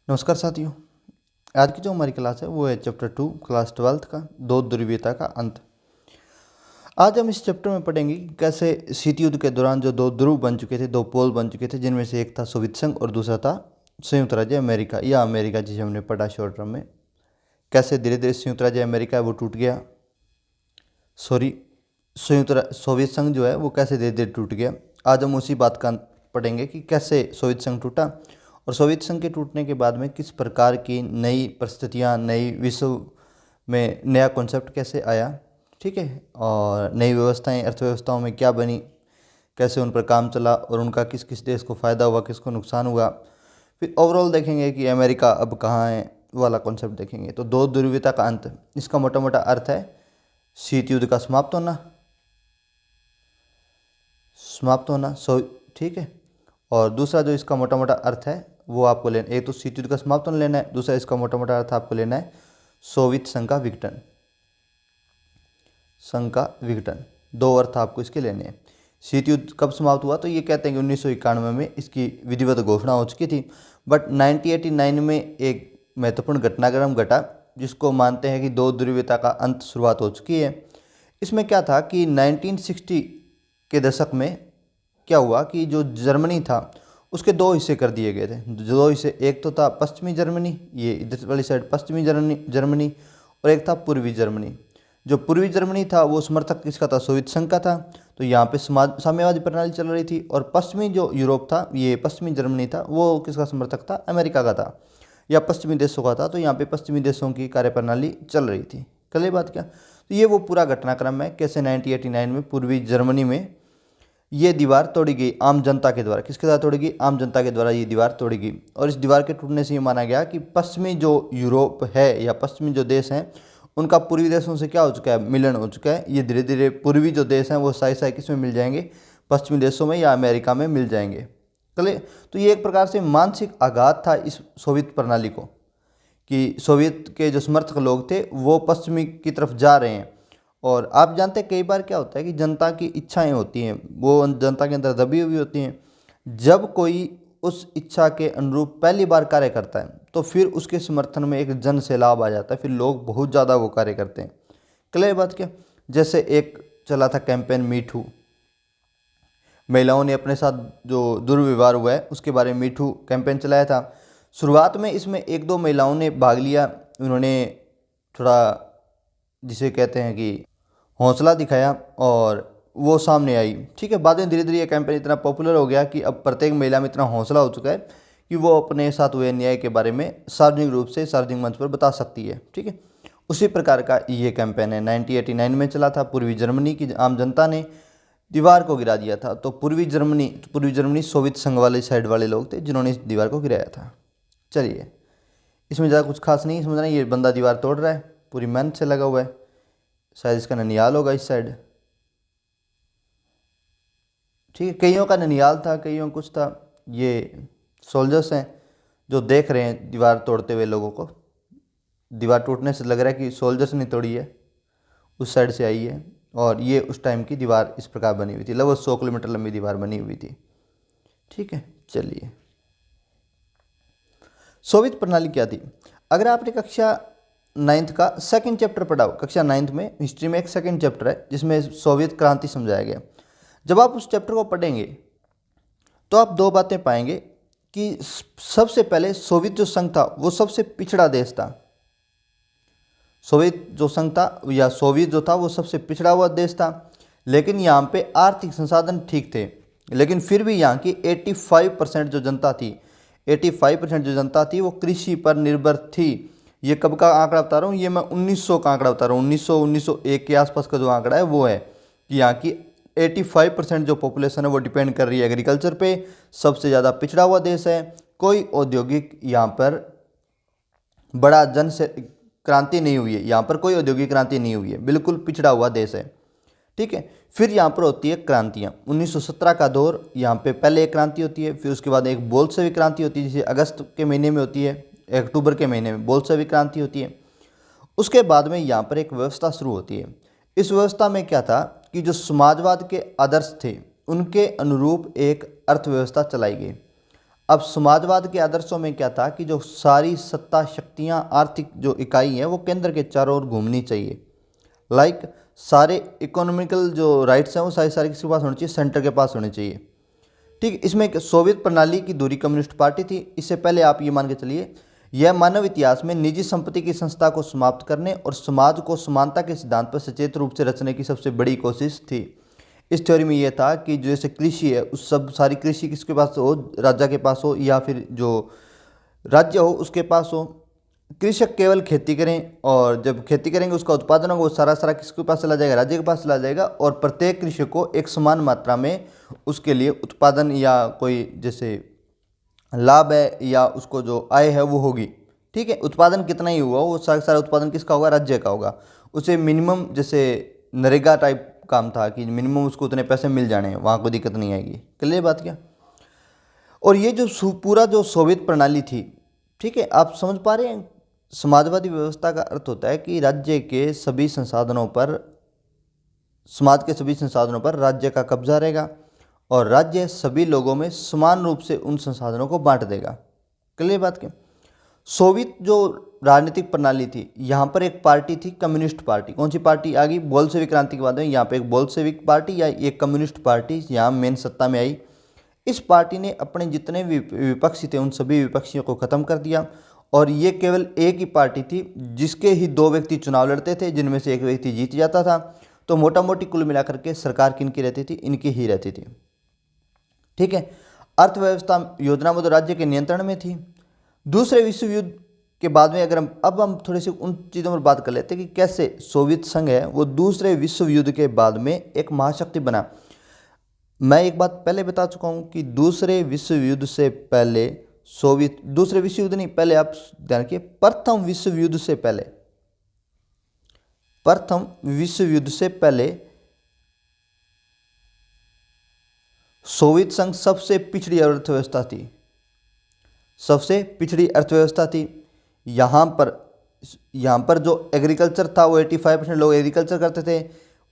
नमस्कार साथियों। आज की जो हमारी क्लास है वो है चैप्टर 2 क्लास 12th का दो ध्रुवीयता का अंत। आज हम इस चैप्टर में पढ़ेंगे कि कैसे शीत युद्ध के दौरान जो दो ध्रुव बन चुके थे, दो पोल बन चुके थे, जिनमें से एक था सोवियत संघ और दूसरा था संयुक्त राज्य अमेरिका या अमेरिका, जिसे हमने पढ़ा शॉर्ट टर्म में। कैसे धीरे धीरे संयुक्त राज्य अमेरिका है वो टूट गया, सॉरी सोवियत संघ जो है वो कैसे धीरे धीरे टूट गया। आज हम उसी बात का पढ़ेंगे कि कैसे सोवियत संघ टूटा और सोवियत संघ के टूटने के बाद में किस प्रकार की नई परिस्थितियाँ, नई विश्व में नया कॉन्सेप्ट कैसे आया, ठीक है, और नई व्यवस्थाएं अर्थव्यवस्थाओं में क्या बनी, कैसे उन पर काम चला और उनका किस किस देश को फ़ायदा हुआ, किसको नुकसान हुआ। फिर ओवरऑल देखेंगे कि अमेरिका अब कहाँ है वाला कॉन्सेप्ट देखेंगे। तो दो ध्रुवीयता का अंत, इसका मोटा मोटा अर्थ है शीत युद्ध का समाप्त होना, सो ठीक है। और दूसरा जो इसका मोटा मोटा अर्थ है वो आपको लेना, एक तो शीत युद्ध का समाप्त होना लेना है, दूसरा इसका मोटा मोटा अर्थ आपको लेना है सोवियत संघ का विघटन, संघ का विघटन। दो अर्थ आपको इसके लेने हैं। शीत युद्ध कब समाप्त हुआ, तो ये कहते हैं कि 1991 में इसकी विधिवत घोषणा हो चुकी थी, बट 1989 में एक महत्वपूर्ण घटनाक्रम घटा जिसको मानते हैं कि दो ध्रुवीयता का अंत शुरुआत हो चुकी है। इसमें क्या था कि 1960 के दशक में क्या हुआ कि जो जर्मनी था उसके दो हिस्से कर दिए गए थे। जो दो हिस्से, एक तो था पश्चिमी जर्मनी, ये इधर वाली साइड पश्चिमी जर्मनी, और एक था पूर्वी जर्मनी। जो पूर्वी जर्मनी था वो समर्थक किसका था, सोवियत संघ का था। तो यहाँ पे समाज साम्यवादी प्रणाली चल रही थी। और पश्चिमी जो यूरोप था, ये पश्चिमी जर्मनी था, वो किसका समर्थक था, अमेरिका का था या पश्चिमी देशों का था। तो यहाँ पे पश्चिमी देशों की कार्यप्रणाली चल रही थी। कल बात क्या, तो ये वो पूरा घटनाक्रम है कैसे 1989 में पूर्वी जर्मनी में ये दीवार तोड़ी गई आम जनता के द्वारा। किसके द्वारा तोड़ी गई, आम जनता के द्वारा ये दीवार तोड़ी गई। और इस दीवार के टूटने से ये माना गया कि पश्चिमी जो यूरोप है या पश्चिमी जो देश हैं उनका पूर्वी देशों से क्या हो चुका है, मिलन हो चुका है। ये धीरे धीरे पूर्वी जो देश हैं वो साई साई किस में मिल जाएंगे, पश्चिमी देशों में या अमेरिका में मिल जाएंगे। चले, तो ये एक प्रकार से मानसिक आघात था इस सोवियत प्रणाली को कि सोवियत के जो समर्थक लोग थे वो पश्चिमी की तरफ जा रहे हैं। और आप जानते हैं कई बार क्या होता है कि जनता की इच्छाएं होती हैं, वो जनता के अंदर दबी हुई होती हैं। जब कोई उस इच्छा के अनुरूप पहली बार कार्य करता है तो फिर उसके समर्थन में एक जन सैलाब आ जाता है, फिर लोग बहुत ज़्यादा वो कार्य करते हैं। क्लियर बात क्या, जैसे एक चला था कैंपेन मीठू, महिलाओं ने अपने साथ जो दुर्व्यवहार हुआ है उसके बारे में मीठू कैंपेन चलाया था। शुरुआत में इसमें एक दो महिलाओं ने भाग लिया, उन्होंने थोड़ा जिसे कहते हैं कि हौसला दिखाया और वो सामने आई, ठीक है। बाद में धीरे धीरे ये कैंपेन इतना पॉपुलर हो गया कि अब प्रत्येक महिला में इतना हौसला हो चुका है कि वो अपने साथ हुए अन्याय के बारे में सार्वजनिक रूप से सार्वजनिक मंच पर बता सकती है, ठीक है। उसी प्रकार का ये कैंपेन है 1989 में चला था। पूर्वी जर्मनी की आम जनता ने दीवार को गिरा दिया था। तो पूर्वी जर्मनी सोवियत संघ वाले साइड वाले लोग थे जिन्होंने इस दीवार को गिराया था। चलिए, इसमें ज़्यादा कुछ खास नहीं समझना, ये बंदा दीवार तोड़ रहा है, पूरी मेहनत से लगा हुआ है, शायद इसका ननियाल होगा इस साइड, ठीक है। कईयों का ननियाल था, कईयों कुछ था। ये सोल्जर्स हैं जो देख रहे हैं दीवार तोड़ते हुए लोगों को। दीवार टूटने से लग रहा है कि सोल्जर्स ने तोड़ी है, उस साइड से आई है। और ये उस टाइम की दीवार इस प्रकार बनी हुई थी, लगभग 100 किलोमीटर लंबी दीवार बनी हुई थी, ठीक है। चलिए, सोवियत प्रणाली क्या थी। अगर आपने कक्षा 9th का सेकंड चैप्टर पढ़ा हो, कक्षा 9th में हिस्ट्री में एक सेकंड चैप्टर है जिसमें सोवियत क्रांति समझाया गया। जब आप उस चैप्टर को पढ़ेंगे तो आप दो बातें पाएंगे कि सबसे पहले सोवियत जो संघ था वो सबसे पिछड़ा देश था। सोवियत जो संघ था या सोवियत जो था वो सबसे पिछड़ा हुआ देश था, लेकिन यहाँ पे आर्थिक संसाधन ठीक थे। लेकिन फिर भी यहाँ की 85% जो जनता थी, 85% जो जनता थी वो कृषि पर निर्भर थी। ये कब का आंकड़ा बता रहा हूँ, ये मैं 1900 का आंकड़ा बता रहा हूँ। 1901 के आसपास का जो आंकड़ा है वो है कि यहाँ की 85% जो पॉपुलेशन है वो डिपेंड कर रही है एग्रीकल्चर पे। सबसे ज़्यादा पिछड़ा हुआ देश है। कोई औद्योगिक यहाँ पर बड़ा जन से क्रांति नहीं हुई है, यहाँ पर कोई औद्योगिक क्रांति नहीं हुई है, बिल्कुल पिछड़ा हुआ देश है, ठीक है। फिर यहाँ पर होती है क्रांतियाँ। 1917 का दौर, यहाँ पे पहले एक क्रांति होती है, फिर उसके बाद एक बोल्शेविक क्रांति होती है जिसे अगस्त के महीने में होती है, अक्टूबर के महीने में बोल्शेविक क्रांति होती है। उसके बाद में यहाँ पर एक व्यवस्था शुरू होती है। इस व्यवस्था में क्या था कि जो समाजवाद के आदर्श थे उनके अनुरूप एक अर्थव्यवस्था चलाई गई। अब समाजवाद के आदर्शों में क्या था कि जो सारी सत्ता शक्तियां आर्थिक जो इकाई है वो केंद्र के चारों ओर घूमनी चाहिए। लाइक सारे इकोनॉमिकल जो राइट्स हैं वो सारी सारी किसके पास होनी चाहिए, सेंटर के पास होने चाहिए। ठीक, इसमें एक सोवियत प्रणाली की दूसरी कम्युनिस्ट पार्टी थी। इससे पहले आप ये मान के चलिए, यह मानव इतिहास में निजी संपत्ति की संस्था को समाप्त करने और समाज को समानता के सिद्धांत पर सचेत रूप से रचने की सबसे बड़ी कोशिश थी। इस थ्योरी में यह था कि जैसे कृषि है, उस सब सारी कृषि किसके पास हो, राजा के पास हो या फिर जो राज्य हो उसके पास हो। कृषक केवल खेती करें और जब खेती करेंगे उसका उत्पादन होगा वो सारा सारा किसके पास चला जाएगा, राज्य के पास चला जाएगा। और प्रत्येक कृषक को एक समान मात्रा में उसके लिए उत्पादन या कोई जैसे लाभ है या उसको जो आय है वो होगी। ठीक है, उत्पादन कितना ही हुआ वो सारा सारा उत्पादन किसका होगा, राज्य का होगा। उसे मिनिमम जैसे नरेगा टाइप काम था कि मिनिमम उसको उतने पैसे मिल जाने, वहाँ कोई दिक्कत नहीं आएगी। क्लियर बात क्या। और ये जो पूरा जो सोवियत प्रणाली थी, ठीक है, आप समझ पा रहे हैं, समाजवादी व्यवस्था का अर्थ होता है कि राज्य के सभी संसाधनों पर, समाज के सभी संसाधनों पर राज्य का कब्जा रहेगा और राज्य सभी लोगों में समान रूप से उन संसाधनों को बांट देगा। क्लियर बात क्या। सोवियत जो राजनीतिक प्रणाली थी, यहाँ पर एक पार्टी थी कम्युनिस्ट पार्टी। कौन सी पार्टी आ गई, बोल्शेविक क्रांति के बाद में यहाँ पे एक बोल्शेविक पार्टी या एक कम्युनिस्ट पार्टी यहाँ मेन सत्ता में आई। इस पार्टी ने अपने जितने भी विपक्षी थे उन सभी विपक्षियों को ख़त्म कर दिया और ये केवल एक ही पार्टी थी जिसके ही दो व्यक्ति चुनाव लड़ते थे, जिनमें से एक व्यक्ति जीत जाता था। तो मोटा मोटी कुल मिलाकर के सरकार किनकी रहती थी, इनकी ही रहती थी। ठीक है, अर्थव्यवस्था योजना में तो राज्य के नियंत्रण में थी। दूसरे विश्व युद्ध के बाद में अगर हम थोड़े से उन चीज़ों पर बात कर लेते हैं कि कैसे सोवियत संघ है वो दूसरे विश्व युद्ध के बाद में एक महाशक्ति बना। मैं एक बात पहले बता चुका हूँ कि दूसरे विश्व युद्ध से पहले सोवियत, दूसरे विश्व युद्ध नहीं, पहले आप ध्यान रखिए, प्रथम विश्व युद्ध से पहले, प्रथम विश्व युद्ध से पहले सोवियत संघ सबसे पिछड़ी अर्थव्यवस्था थी, सबसे पिछड़ी अर्थव्यवस्था थी। यहाँ पर जो एग्रीकल्चर था वो 85% लोग एग्रीकल्चर करते थे।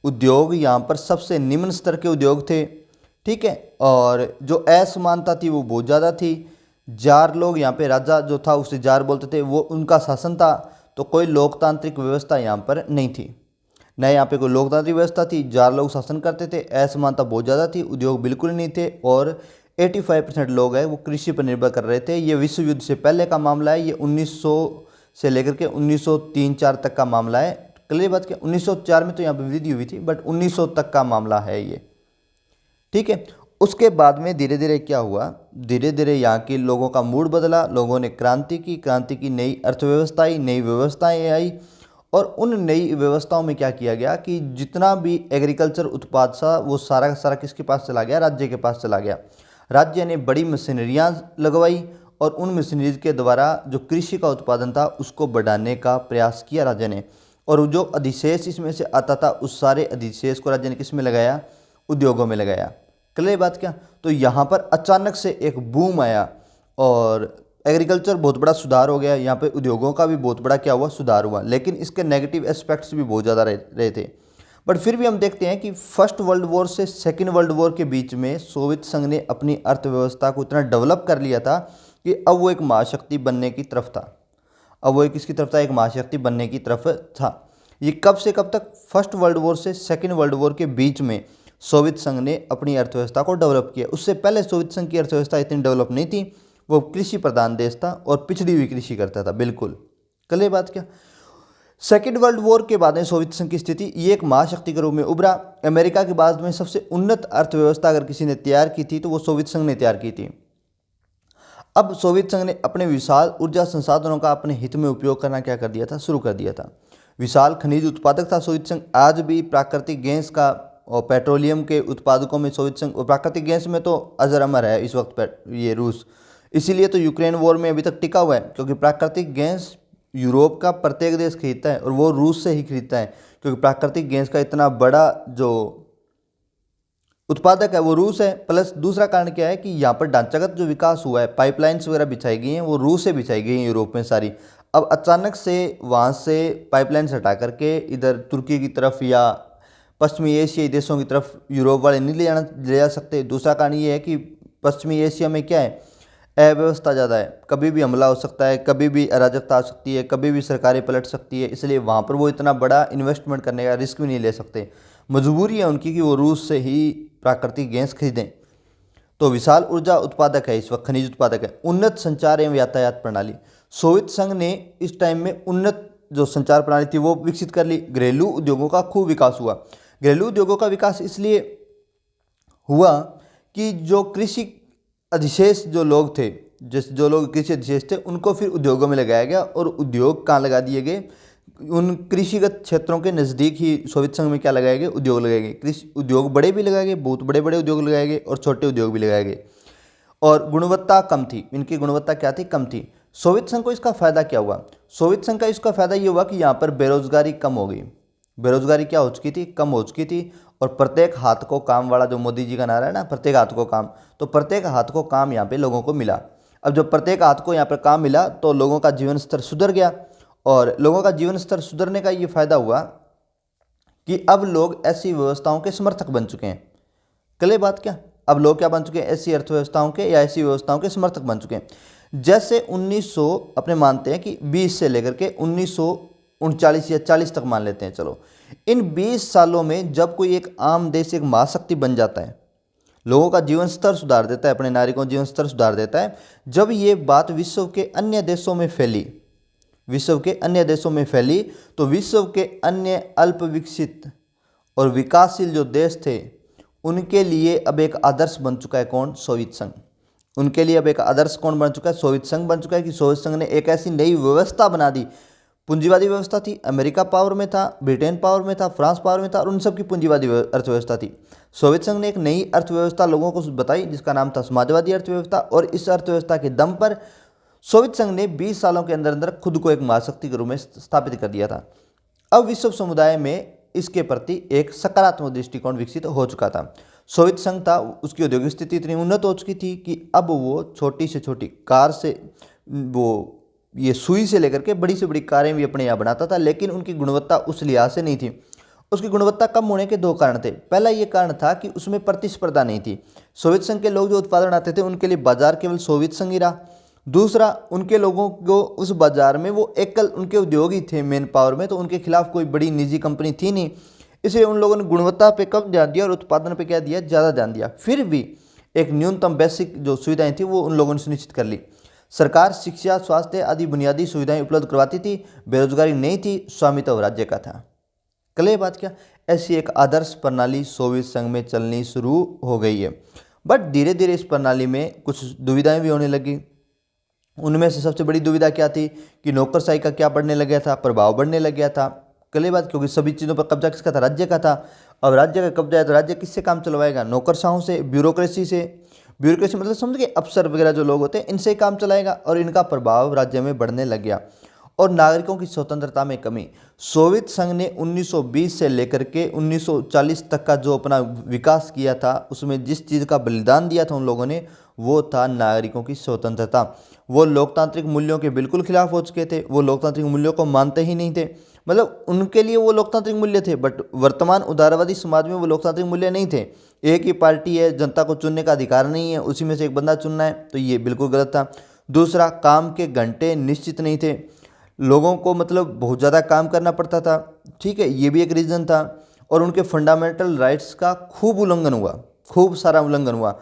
उद्योग यहाँ पर सबसे निम्न स्तर के उद्योग थे। ठीक है, और जो असमानता थी वो बहुत ज़्यादा थी। जार लोग यहाँ पे, राजा जो था उसे जार बोलते थे, वो उनका शासन था। तो कोई लोकतांत्रिक व्यवस्था यहाँ पर नहीं थी, न यहाँ पे कोई लोकतांत्रिक व्यवस्था थी। जार लोग शासन करते थे, असमानता बहुत ज़्यादा थी, उद्योग बिल्कुल नहीं थे और 85% लोग हैं वो कृषि पर निर्भर कर रहे थे। ये विश्व युद्ध से पहले का मामला है, ये 1900 से लेकर के 1903-4 तक का मामला है। क्लियर बात क्या, 1904 में तो यहाँ पर वृद्धि हुई थी बट 1900 तक का मामला है ये। ठीक है, उसके बाद में धीरे धीरे क्या हुआ, धीरे धीरे यहाँ के लोगों का मूड बदला, लोगों ने क्रांति की नई अर्थव्यवस्था आई, नई व्यवस्थाएँ आई। और उन नई व्यवस्थाओं में क्या किया गया कि जितना भी एग्रीकल्चर उत्पाद था वो सारा का सारा किसके पास चला गया, राज्य के पास चला गया। राज्य ने बड़ी मशीनरियाँ लगवाई और उन मशीनरी के द्वारा जो कृषि का उत्पादन था उसको बढ़ाने का प्रयास किया राज्य ने। और जो अधिशेष इसमें से आता था उस सारे अधिशेष को राज्य ने किस में लगाया, उद्योगों में लगाया। क्लियर बात क्या। तो यहाँ पर अचानक से एक बूम आया और एग्रीकल्चर बहुत बड़ा सुधार हो गया, यहाँ पे उद्योगों का भी बहुत बड़ा क्या हुआ, सुधार हुआ। लेकिन इसके नेगेटिव एस्पेक्ट्स भी बहुत ज़्यादा रहे थे। बट फिर भी हम देखते हैं कि फर्स्ट वर्ल्ड वॉर से सेकेंड वर्ल्ड वॉर के बीच में सोवियत संघ ने अपनी अर्थव्यवस्था को इतना डेवलप कर लिया था कि अब वो एक महाशक्ति बनने की तरफ था। अब वो किसकी तरफ था, एक महाशक्ति बनने की तरफ था। ये कब से कब तक, फर्स्ट वर्ल्ड वॉर से सेकेंड वर्ल्ड वॉर के बीच में सोवियत संघ ने अपनी अर्थव्यवस्था को डेवलप किया। उससे पहले सोवियत संघ की अर्थव्यवस्था इतनी डेवलप नहीं थी, वो कृषि प्रधान देश था और पिछड़ी हुई कृषि करता था बिल्कुल। क्लियर बात क्या। सेकेंड वर्ल्ड वॉर के बाद में सोवियत संघ की स्थिति ये एक महाशक्ति के रूप में उभरा। अमेरिका के बाद में सबसे उन्नत अर्थव्यवस्था अगर किसी ने तैयार की थी तो वो सोवियत संघ ने तैयार की थी। अब सोवियत संघ ने अपने विशाल ऊर्जा संसाधनों का अपने हित में उपयोग करना क्या कर दिया था, शुरू कर दिया था। विशाल खनिज उत्पादक था सोवियत संघ। आज भी प्राकृतिक गैस का और पेट्रोलियम के उत्पादकों में सोवियत संघ, और प्राकृतिक गैस में तो अजर अमर है इस वक्त ये रूस। इसीलिए तो यूक्रेन वॉर में अभी तक टिका हुआ है, क्योंकि प्राकृतिक गैस यूरोप का प्रत्येक देश खरीदता है और वो रूस से ही खरीदता है, क्योंकि प्राकृतिक गैस का इतना बड़ा जो उत्पादक है वो रूस है। प्लस दूसरा कारण क्या है कि यहाँ पर ढांचागत जो विकास हुआ है, पाइपलाइंस वगैरह बिछाई गई हैं, वो रूस से बिछाई गई हैं यूरोप में सारी। अब अचानक से वहाँ से पाइपलाइंस हटा करके इधर तुर्की की तरफ या पश्चिमी एशियाई देशों की तरफ यूरोप वाले नहीं ले जा सकते। दूसरा कारण ये है कि पश्चिमी एशिया में क्या है, अव्यवस्था ज़्यादा है, कभी भी हमला हो सकता है, कभी भी अराजकता आ सकती है, कभी भी सरकारें पलट सकती है, इसलिए वहाँ पर वो इतना बड़ा इन्वेस्टमेंट करने का रिस्क भी नहीं ले सकते। मजबूरी है उनकी कि वो रूस से ही प्राकृतिक गैस खरीदें। तो विशाल ऊर्जा उत्पादक है, इस वक्त खनिज उत्पादक है। उन्नत संचार एवं यातायात प्रणाली, सोवियत संघ ने इस टाइम में उन्नत जो संचार प्रणाली थी वो विकसित कर ली। घरेलू उद्योगों का खूब विकास हुआ। घरेलू उद्योगों का विकास इसलिए हुआ कि जो कृषि अधिशेष जो लोग थे, जो लोग कृषि अधिशेष थे, उनको फिर उद्योगों में लगाया गया। और उद्योग कहाँ लगा दिए गए? उन कृषिगत क्षेत्रों के नज़दीक ही सोवियत संघ में क्या लगाए गए? उद्योग लगाए गए। कृषि उद्योग बड़े भी लगाए गए, बहुत बड़े बड़े उद्योग लगाए गए, और छोटे उद्योग भी लगाए गए। और गुणवत्ता कम थी, इनकी गुणवत्ता क्या थी? कम थी। सोवियत संघ को इसका फायदा क्या हुआ? सोवियत संघ का इसका फायदा ये हुआ कि यहाँ पर बेरोजगारी कम हो गई। बेरोजगारी क्या हो चुकी थी? कम हो चुकी थी। और प्रत्येक हाथ को काम वाला जो मोदी जी का नारा है ना, प्रत्येक हाथ को काम, तो प्रत्येक हाथ को काम यहाँ पे लोगों को मिला। अब जब प्रत्येक हाथ को यहाँ पर काम मिला तो लोगों का जीवन स्तर सुधर गया। और लोगों का जीवन स्तर सुधरने का ये फायदा हुआ कि अब लोग ऐसी व्यवस्थाओं के समर्थक बन चुके हैं। कल बात क्या, अब लोग क्या बन चुके हैं? ऐसी अर्थव्यवस्थाओं के या ऐसी व्यवस्थाओं के समर्थक बन चुके हैं। जैसे 1900 अपने मानते हैं कि 20 से लेकर के 1939 या 40 तक मान लेते हैं, चलो इन 20 सालों में जब कोई एक आम देश एक महाशक्ति बन जाता है, लोगों का जीवन स्तर सुधार देता है, अपने नागरिकों का जीवन स्तर सुधार देता है, जब ये बात विश्व के अन्य देशों में फैली, विश्व के अन्य देशों में फैली, तो विश्व के अन्य अल्प विकसित और विकासशील जो देश थे उनके लिए अब एक आदर्श बन चुका है। कौन? सोवियत संघ। उनके लिए अब एक आदर्श कौन बन चुका है? सोवियत संघ बन चुका है। कि सोवियत संघ ने एक ऐसी नई व्यवस्था बना दी। पूंजीवादी व्यवस्था थी, अमेरिका पावर में था, ब्रिटेन पावर में था, फ्रांस पावर में था, और उन सबकी पूंजीवादी अर्थव्यवस्था थी। सोवियत संघ ने एक नई अर्थव्यवस्था लोगों को बताई जिसका नाम था समाजवादी अर्थव्यवस्था। और इस अर्थव्यवस्था के दम पर सोवियत संघ ने 20 सालों के अंदर अंदर खुद को एक महाशक्ति के रूप में स्थापित कर दिया था। अब विश्व समुदाय में इसके प्रति एक सकारात्मक दृष्टिकोण विकसित हो चुका था। सोवियत संघ था, उसकी औद्योगिक स्थिति इतनी उन्नत हो चुकी थी कि अब वो छोटी से छोटी कार से वो ये सुई से लेकर के बड़ी से बड़ी कारें भी अपने यहाँ बनाता था। लेकिन उनकी गुणवत्ता उस लिहाज से नहीं थी। उसकी गुणवत्ता कम होने के दो कारण थे। पहला ये कारण था कि उसमें प्रतिस्पर्धा नहीं थी। सोवियत संघ के लोग जो उत्पादन आते थे उनके लिए बाजार केवल सोवियत संघ ही रहा। दूसरा, उनके लोगों को उस बाजार में वो एकल उनके उद्योग ही थे मेन पावर में, तो उनके खिलाफ कोई बड़ी निजी कंपनी थी नहीं। इसलिए उन लोगों ने गुणवत्ता पे कम ध्यान दिया और उत्पादन पे क्या दिया? ज़्यादा ध्यान दिया। फिर भी एक न्यूनतम बेसिक जो सुविधाएं थी वो उन लोगों ने सुनिश्चित कर ली। सरकार शिक्षा, स्वास्थ्य आदि बुनियादी सुविधाएं उपलब्ध करवाती थी। बेरोजगारी नहीं थी, स्वामित्व राज्य का था। कल बात क्या? ऐसी एक आदर्श प्रणाली सोवियत संघ में चलनी शुरू हो गई है। बट धीरे धीरे इस प्रणाली में कुछ दुविधाएं भी होने लगी। उनमें से सबसे बड़ी दुविधा क्या थी कि नौकरशाही का क्या बढ़ने लग गया था? प्रभाव बढ़ने लग गया था। कल बात, क्योंकि सभी चीज़ों पर कब्जा किसका था? राज्य का था। अब राज्य का कब्जा है तो राज्य किससे काम चलवाएगा? नौकरशाहों से, ब्यूरोक्रेसी से। ब्यूरोक्रेसी मतलब समझ गए, अफसर वगैरह जो लोग होते हैं, इनसे काम चलाएगा। और इनका प्रभाव राज्य में बढ़ने लग गया। और नागरिकों की स्वतंत्रता में कमी। सोवियत संघ ने 1920 से लेकर के 1940 तक का जो अपना विकास किया था, उसमें जिस चीज़ का बलिदान दिया था उन लोगों ने, वो था नागरिकों की स्वतंत्रता। वो लोकतांत्रिक मूल्यों के बिल्कुल खिलाफ हो चुके थे। वो लोकतांत्रिक मूल्यों को मानते ही नहीं थे। मतलब उनके लिए वो लोकतांत्रिक मूल्य थे, बट वर्तमान उदारवादी समाज में वो लोकतांत्रिक मूल्य नहीं थे। एक ही पार्टी है, जनता को चुनने का अधिकार नहीं है, उसी में से एक बंदा चुनना है, तो ये बिल्कुल गलत था। दूसरा, काम के घंटे निश्चित नहीं थे। लोगों को मतलब बहुत ज़्यादा काम करना पड़ता था। ठीक है, ये भी एक रीज़न था। और उनके फंडामेंटल राइट्स का खूब उल्लंघन हुआ, खूब सारा उल्लंघन हुआ।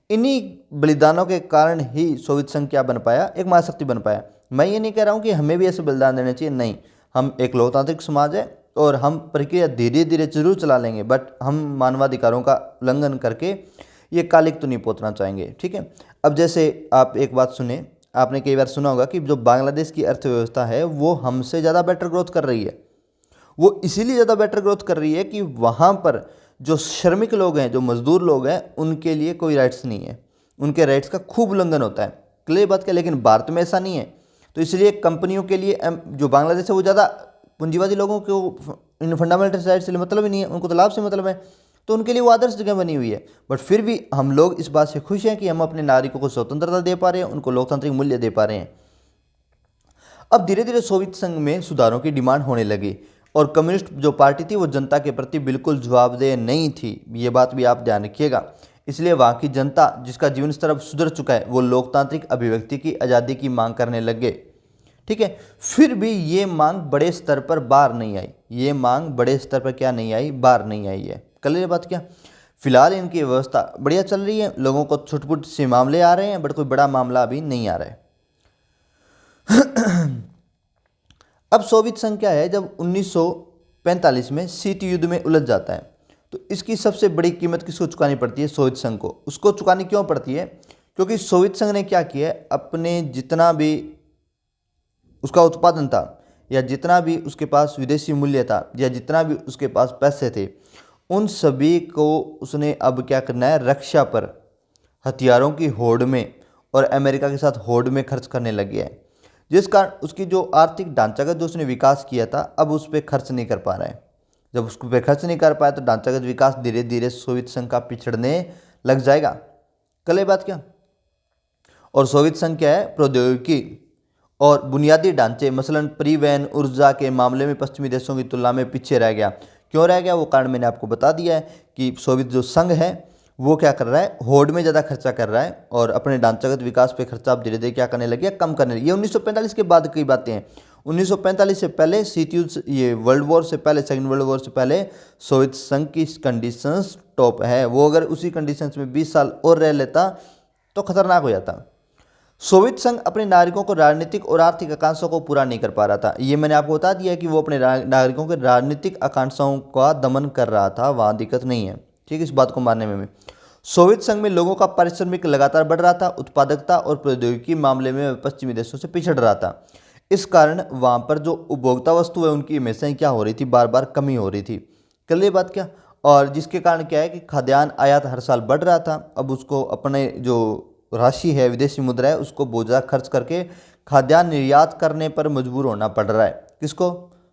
इन्हीं बलिदानों के कारण ही सोवियत संघ क्या बन पाया? एक महाशक्ति बन पाया। मैं ये नहीं कह रहा हूँ कि हमें भी ऐसे बलिदान देने चाहिए, नहीं। हम एक लोकतांत्रिक समाज है और हम प्रक्रिया धीरे धीरे जरूर चला लेंगे, बट हम मानवाधिकारों का उल्लंघन करके ये कालिक तो नहीं पोतना चाहेंगे। ठीक है, अब जैसे आप एक बात सुने, आपने कई बार सुना होगा कि जो बांग्लादेश की अर्थव्यवस्था है वो हमसे ज़्यादा बेटर ग्रोथ कर रही है। वो इसीलिए ज़्यादा बेटर ग्रोथ कर रही है कि वहाँ पर जो श्रमिक लोग हैं, जो मजदूर लोग हैं, उनके लिए कोई राइट्स नहीं है। उनके राइट्स का खूब उल्लंघन होता है। क्लियर बात क्या? लेकिन भारत में ऐसा नहीं है। तो इसलिए कंपनियों के लिए जो बांग्लादेश है वो ज़्यादा पूंजीवादी लोगों को इन फंडामेंटल राइट्स से मतलब ही नहीं है, उनको तो लाभ से मतलब है। तो उनके लिए वो आदर्श जगह बनी हुई है। बट फिर भी हम लोग इस बात से खुश हैं कि हम अपने नागरिकों को स्वतंत्रता दे पा रहे हैं, उनको लोकतांत्रिक मूल्य दे पा रहे हैं। अब धीरे धीरे सोवियत संघ में सुधारों की डिमांड होने लगी और कम्युनिस्ट जो पार्टी थी वो जनता के प्रति बिल्कुल जवाबदेह नहीं थी। ये बात भी आप ध्यान रखिएगा। इसलिए वहाँ की जनता, जिसका जीवन स्तर अब सुधर चुका है, वो लोकतांत्रिक अभिव्यक्ति की आज़ादी की मांग करने लग गए। ठीक है, फिर भी ये मांग बड़े स्तर पर बाहर नहीं आई। ये मांग बड़े स्तर पर क्या नहीं आई, बाहर नहीं आई है। कल ये बात क्या, फिलहाल इनकी व्यवस्था बढ़िया चल रही है, लोगों को छुटपुट से मामले आ रहे हैं, बट कोई बड़ा मामला अभी नहीं आ रहा है। अब सोवियत संघ क्या है, जब 1945 में शीत युद्ध में उलझ जाता है, तो इसकी सबसे बड़ी कीमत किसको चुकानी पड़ती है, सोवियत संघ को। उसको चुकानी क्यों पड़ती है, क्योंकि सोवियत संघ ने क्या किया है, अपने जितना भी उसका उत्पादन था, या जितना भी उसके पास विदेशी मूल्य था, या जितना भी उसके पास पैसे थे, उन सभी को उसने अब क्या करना है, रक्षा पर, हथियारों की होड़ में और अमेरिका के साथ होड़ में खर्च करने लग गया है। जिस कारण उसकी जो आर्थिक ढांचागत जो उसने विकास किया था, अब उस पर खर्च नहीं कर पा रहा है। जब उस पर खर्च नहीं कर पाया तो ढांचागत विकास धीरे धीरे सोवियत संघ का पिछड़ने लग जाएगा। कल ये बात क्या, और सोवियत संघ क्या है, प्रौद्योगिकी और बुनियादी ढांचे, मसलन परिवहन, ऊर्जा के मामले में पश्चिमी देशों की तुलना में पीछे रह गया। क्यों रह गया, वो कारण मैंने आपको बता दिया है कि सोवियत जो संघ है वो क्या कर रहा है, होड़ में ज़्यादा खर्चा कर रहा है, और अपने ढांचागत विकास पे खर्चा आप धीरे धीरे क्या करने लगे, कम करने लगे। ये 1945 के बाद की बातें हैं। 1945 से पहले शीत युद्ध, ये वर्ल्ड वॉर से पहले, सेकंड वर्ल्ड वॉर से पहले सोवियत संघ की कंडीशंस टॉप है। वो अगर उसी कंडीशंस में 20 साल और रह लेता तो खतरनाक हो जाता। सोवियत संघ अपने नागरिकों को राजनीतिक और आर्थिक आकांक्षाओं को पूरा नहीं कर पा रहा था। ये मैंने आपको बता दिया कि वो अपने नागरिकों के राजनीतिक आकांक्षाओं का दमन कर रहा था, वहाँ दिक्कत नहीं है। ठीक है, इस बात को मानने में सोवियत संघ में लोगों का पारिश्रमिक लगातार बढ़ रहा था, उत्पादकता और प्रौद्योगिकी मामले में पश्चिमी देशों से पिछड़ रहा था। इस कारण वहाँ पर जो उपभोक्ता वस्तु है उनकी हमेशा ही क्या हो रही थी, बार बार कमी हो रही थी। कल ये बात क्या, और जिसके कारण क्या है कि खाद्यान्न आयात हर साल बढ़ रहा था। अब उसको अपने जो राशि है, विदेशी मुद्रा है, उसको बहुत ज़्यादा खर्च करके खाद्यान्न निर्यात करने पर मजबूर होना पड़ रहा है। किसको,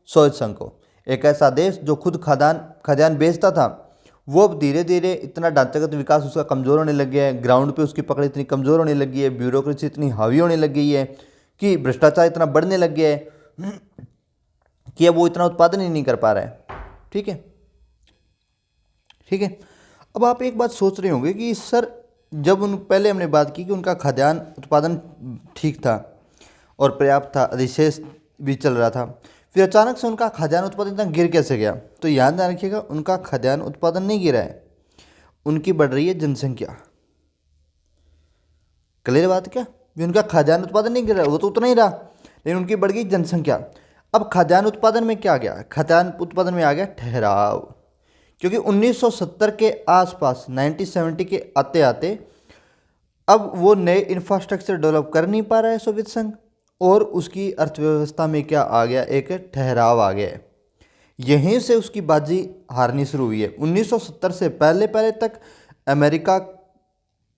सोवियत संघ को। एक ऐसा देश जो खुद खाद्यान्न बेचता था, वो अब धीरे धीरे इतना ढांचागत विकास उसका कमज़ोर होने लग गया है, ग्राउंड पे उसकी पकड़ इतनी कमज़ोर होने लगी है, ब्यूरोक्रेसी इतनी हावी होने लग गई है, कि भ्रष्टाचार इतना बढ़ने लग गया है कि अब वो इतना उत्पादन ही नहीं कर पा रहा है। ठीक है, ठीक है। अब आप एक बात सोच रहे होंगे कि सर, जब पहले हमने बात की कि उनका खाद्यान्न उत्पादन ठीक था और पर्याप्त था, अधिशेष भी चल रहा था, फिर अचानक से उनका खाद्यान्न उत्पादन इतना गिर कैसे गया। तो ध्यान रखिएगा, उनका खाद्यान्न उत्पादन नहीं गिरा है, उनकी बढ़ रही है जनसंख्या। क्लियर बात क्या, उनका खाद्यान्न उत्पादन नहीं गिर रहा, वो तो उतना ही रहा, लेकिन उनकी बढ़ गई जनसंख्या। अब खाद्यान्न उत्पादन में क्या आ गया, खाद्यान्न उत्पादन में आ गया ठहराव, क्योंकि 1970 के आसपास, 1970 के आते आते अब वो नए इंफ्रास्ट्रक्चर डेवलप कर नहीं पा रहा है सोवियत संघ, और उसकी अर्थव्यवस्था में क्या आ गया, एक ठहराव आ गया है। यहीं से उसकी बाजी हारनी शुरू हुई है। 1970 से पहले पहले तक अमेरिका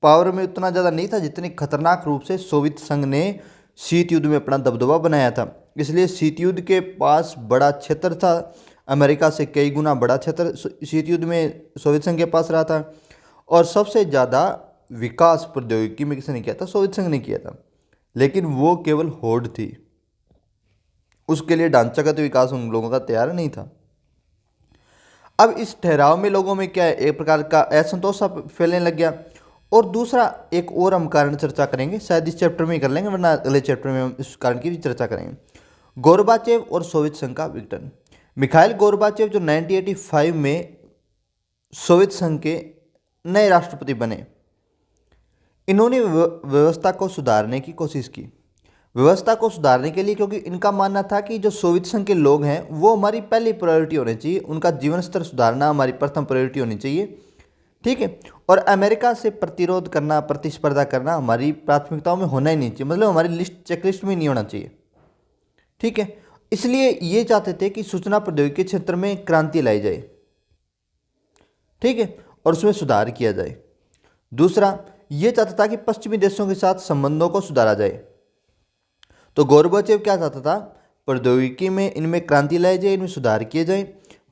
पावर में उतना ज़्यादा नहीं था जितनी खतरनाक रूप से सोवियत संघ ने शीत युद्ध में अपना दबदबा बनाया था। इसलिए शीत युद्ध के पास बड़ा क्षेत्र था, अमेरिका से कई गुना बड़ा क्षेत्र शीत युद्ध में सोवियत संघ के पास रहा था, और सबसे ज़्यादा विकास प्रौद्योगिकी में किसने किया था, सोवियत संघ ने किया था। लेकिन वो केवल होड़ थी, उसके लिए ढांचागत विकास उन लोगों का तैयार नहीं था। अब इस ठहराव में लोगों में क्या है, एक प्रकार का असंतोष फैलने लग गया। और दूसरा एक और हम कारण चर्चा करेंगे, शायद इस चैप्टर में ही कर लेंगे, वरना अगले चैप्टर में हम इस कारण की भी चर्चा करेंगे। गोर्बाचेव और सोवियत संघ का विघटन। मिखाइल गोर्बाचेव जो 1985 में सोवियत संघ के नए राष्ट्रपति बने, इन्होंने व्यवस्था को सुधारने की कोशिश की। व्यवस्था को सुधारने के लिए, क्योंकि इनका मानना था कि जो सोवियत संघ के लोग हैं वो हमारी पहली प्रायोरिटी होनी चाहिए, उनका जीवन स्तर सुधारना हमारी प्रथम प्रायोरिटी होनी चाहिए। ठीक है, और अमेरिका से प्रतिरोध करना, प्रतिस्पर्धा करना हमारी प्राथमिकताओं में होना ही नहीं चाहिए, मतलब हमारी लिस्ट चेकलिस्ट में नहीं होना चाहिए। ठीक है, इसलिए ये चाहते थे कि सूचना प्रौद्योगिकी के क्षेत्र में क्रांति लाई जाए। ठीक है, और उसमें सुधार किया जाए। दूसरा ये चाहता था कि पश्चिमी देशों के साथ संबंधों को सुधारा जाए। तो गोर्बाचेव क्या चाहता था, प्रौद्योगिकी में इनमें क्रांति लाई जाए, इनमें सुधार किए जाए,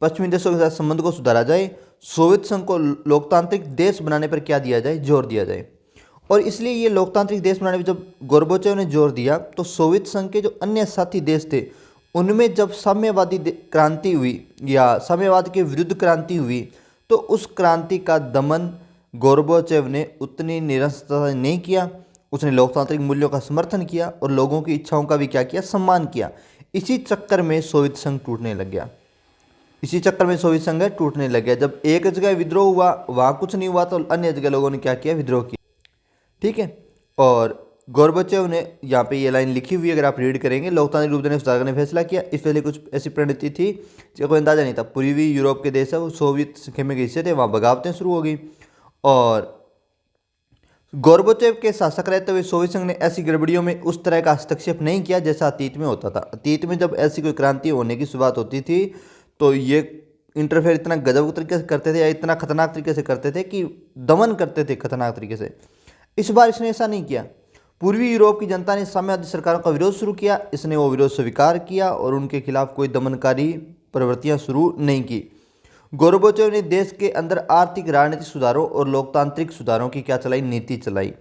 पश्चिमी देशों के साथ संबंध को सुधारा जाए, सोवियत संघ को लोकतांत्रिक देश बनाने पर क्या दिया जाए, जोर दिया जाए। और इसलिए ये लोकतांत्रिक देश बनाने पर जब गोर्बाचेव ने जोर दिया, तो सोवियत संघ के जो अन्य साथी देश थे उनमें जब साम्यवादी क्रांति हुई या साम्यवाद के विरुद्ध क्रांति हुई, तो उस क्रांति का दमन गोर्बाचेव ने उतनी निरंकुशता नहीं किया, उसने लोकतांत्रिक मूल्यों का समर्थन किया और लोगों की इच्छाओं का भी क्या किया, सम्मान किया। इसी चक्कर में सोवियत संघ टूटने लग गया। इसी चक्कर में सोवियत संघ टूटने लग गया। जब एक जगह विद्रोह हुआ, वहाँ कुछ नहीं हुआ, तो अन्य जगह लोगों ने क्या किया, विद्रोह किया। ठीक है। और गोर्बाचेव ने यहाँ पे ये लाइन लिखी हुई है, अगर आप रीड करेंगे, लोकतांत्रिक रूप से सुधार करने का फैसला किया। इस पहले कुछ ऐसी परिणति थी जिसका कोई अंदाजा नहीं था। पूर्वी यूरोप के देश है वो सोवियत खेमे के हिस्से थे, वहाँ बगावतें शुरू हो गई। और गोर्बाचेव के शासक रहते हुए सोवियत संघ ने ऐसी गड़बड़ियों में उस तरह का हस्तक्षेप नहीं किया जैसा अतीत में होता था। अतीत में जब ऐसी कोई क्रांति होने की शुरुआत होती थी तो ये इंटरफेयर इतना गजब तरीके से करते थे या इतना खतरनाक तरीके से करते थे कि दमन करते थे खतरनाक तरीके से। इस बार इसने ऐसा नहीं किया। पूर्वी यूरोप की जनता ने साम्यवादी सरकारों का विरोध शुरू किया, इसने वो विरोध स्वीकार किया और उनके खिलाफ कोई दमनकारी प्रवृत्तियां शुरू नहीं की। गोर्बाचेव ने देश के अंदर आर्थिक राजनीतिक सुधारों और लोकतांत्रिक सुधारों की क्या चलाई, नीति चलाई।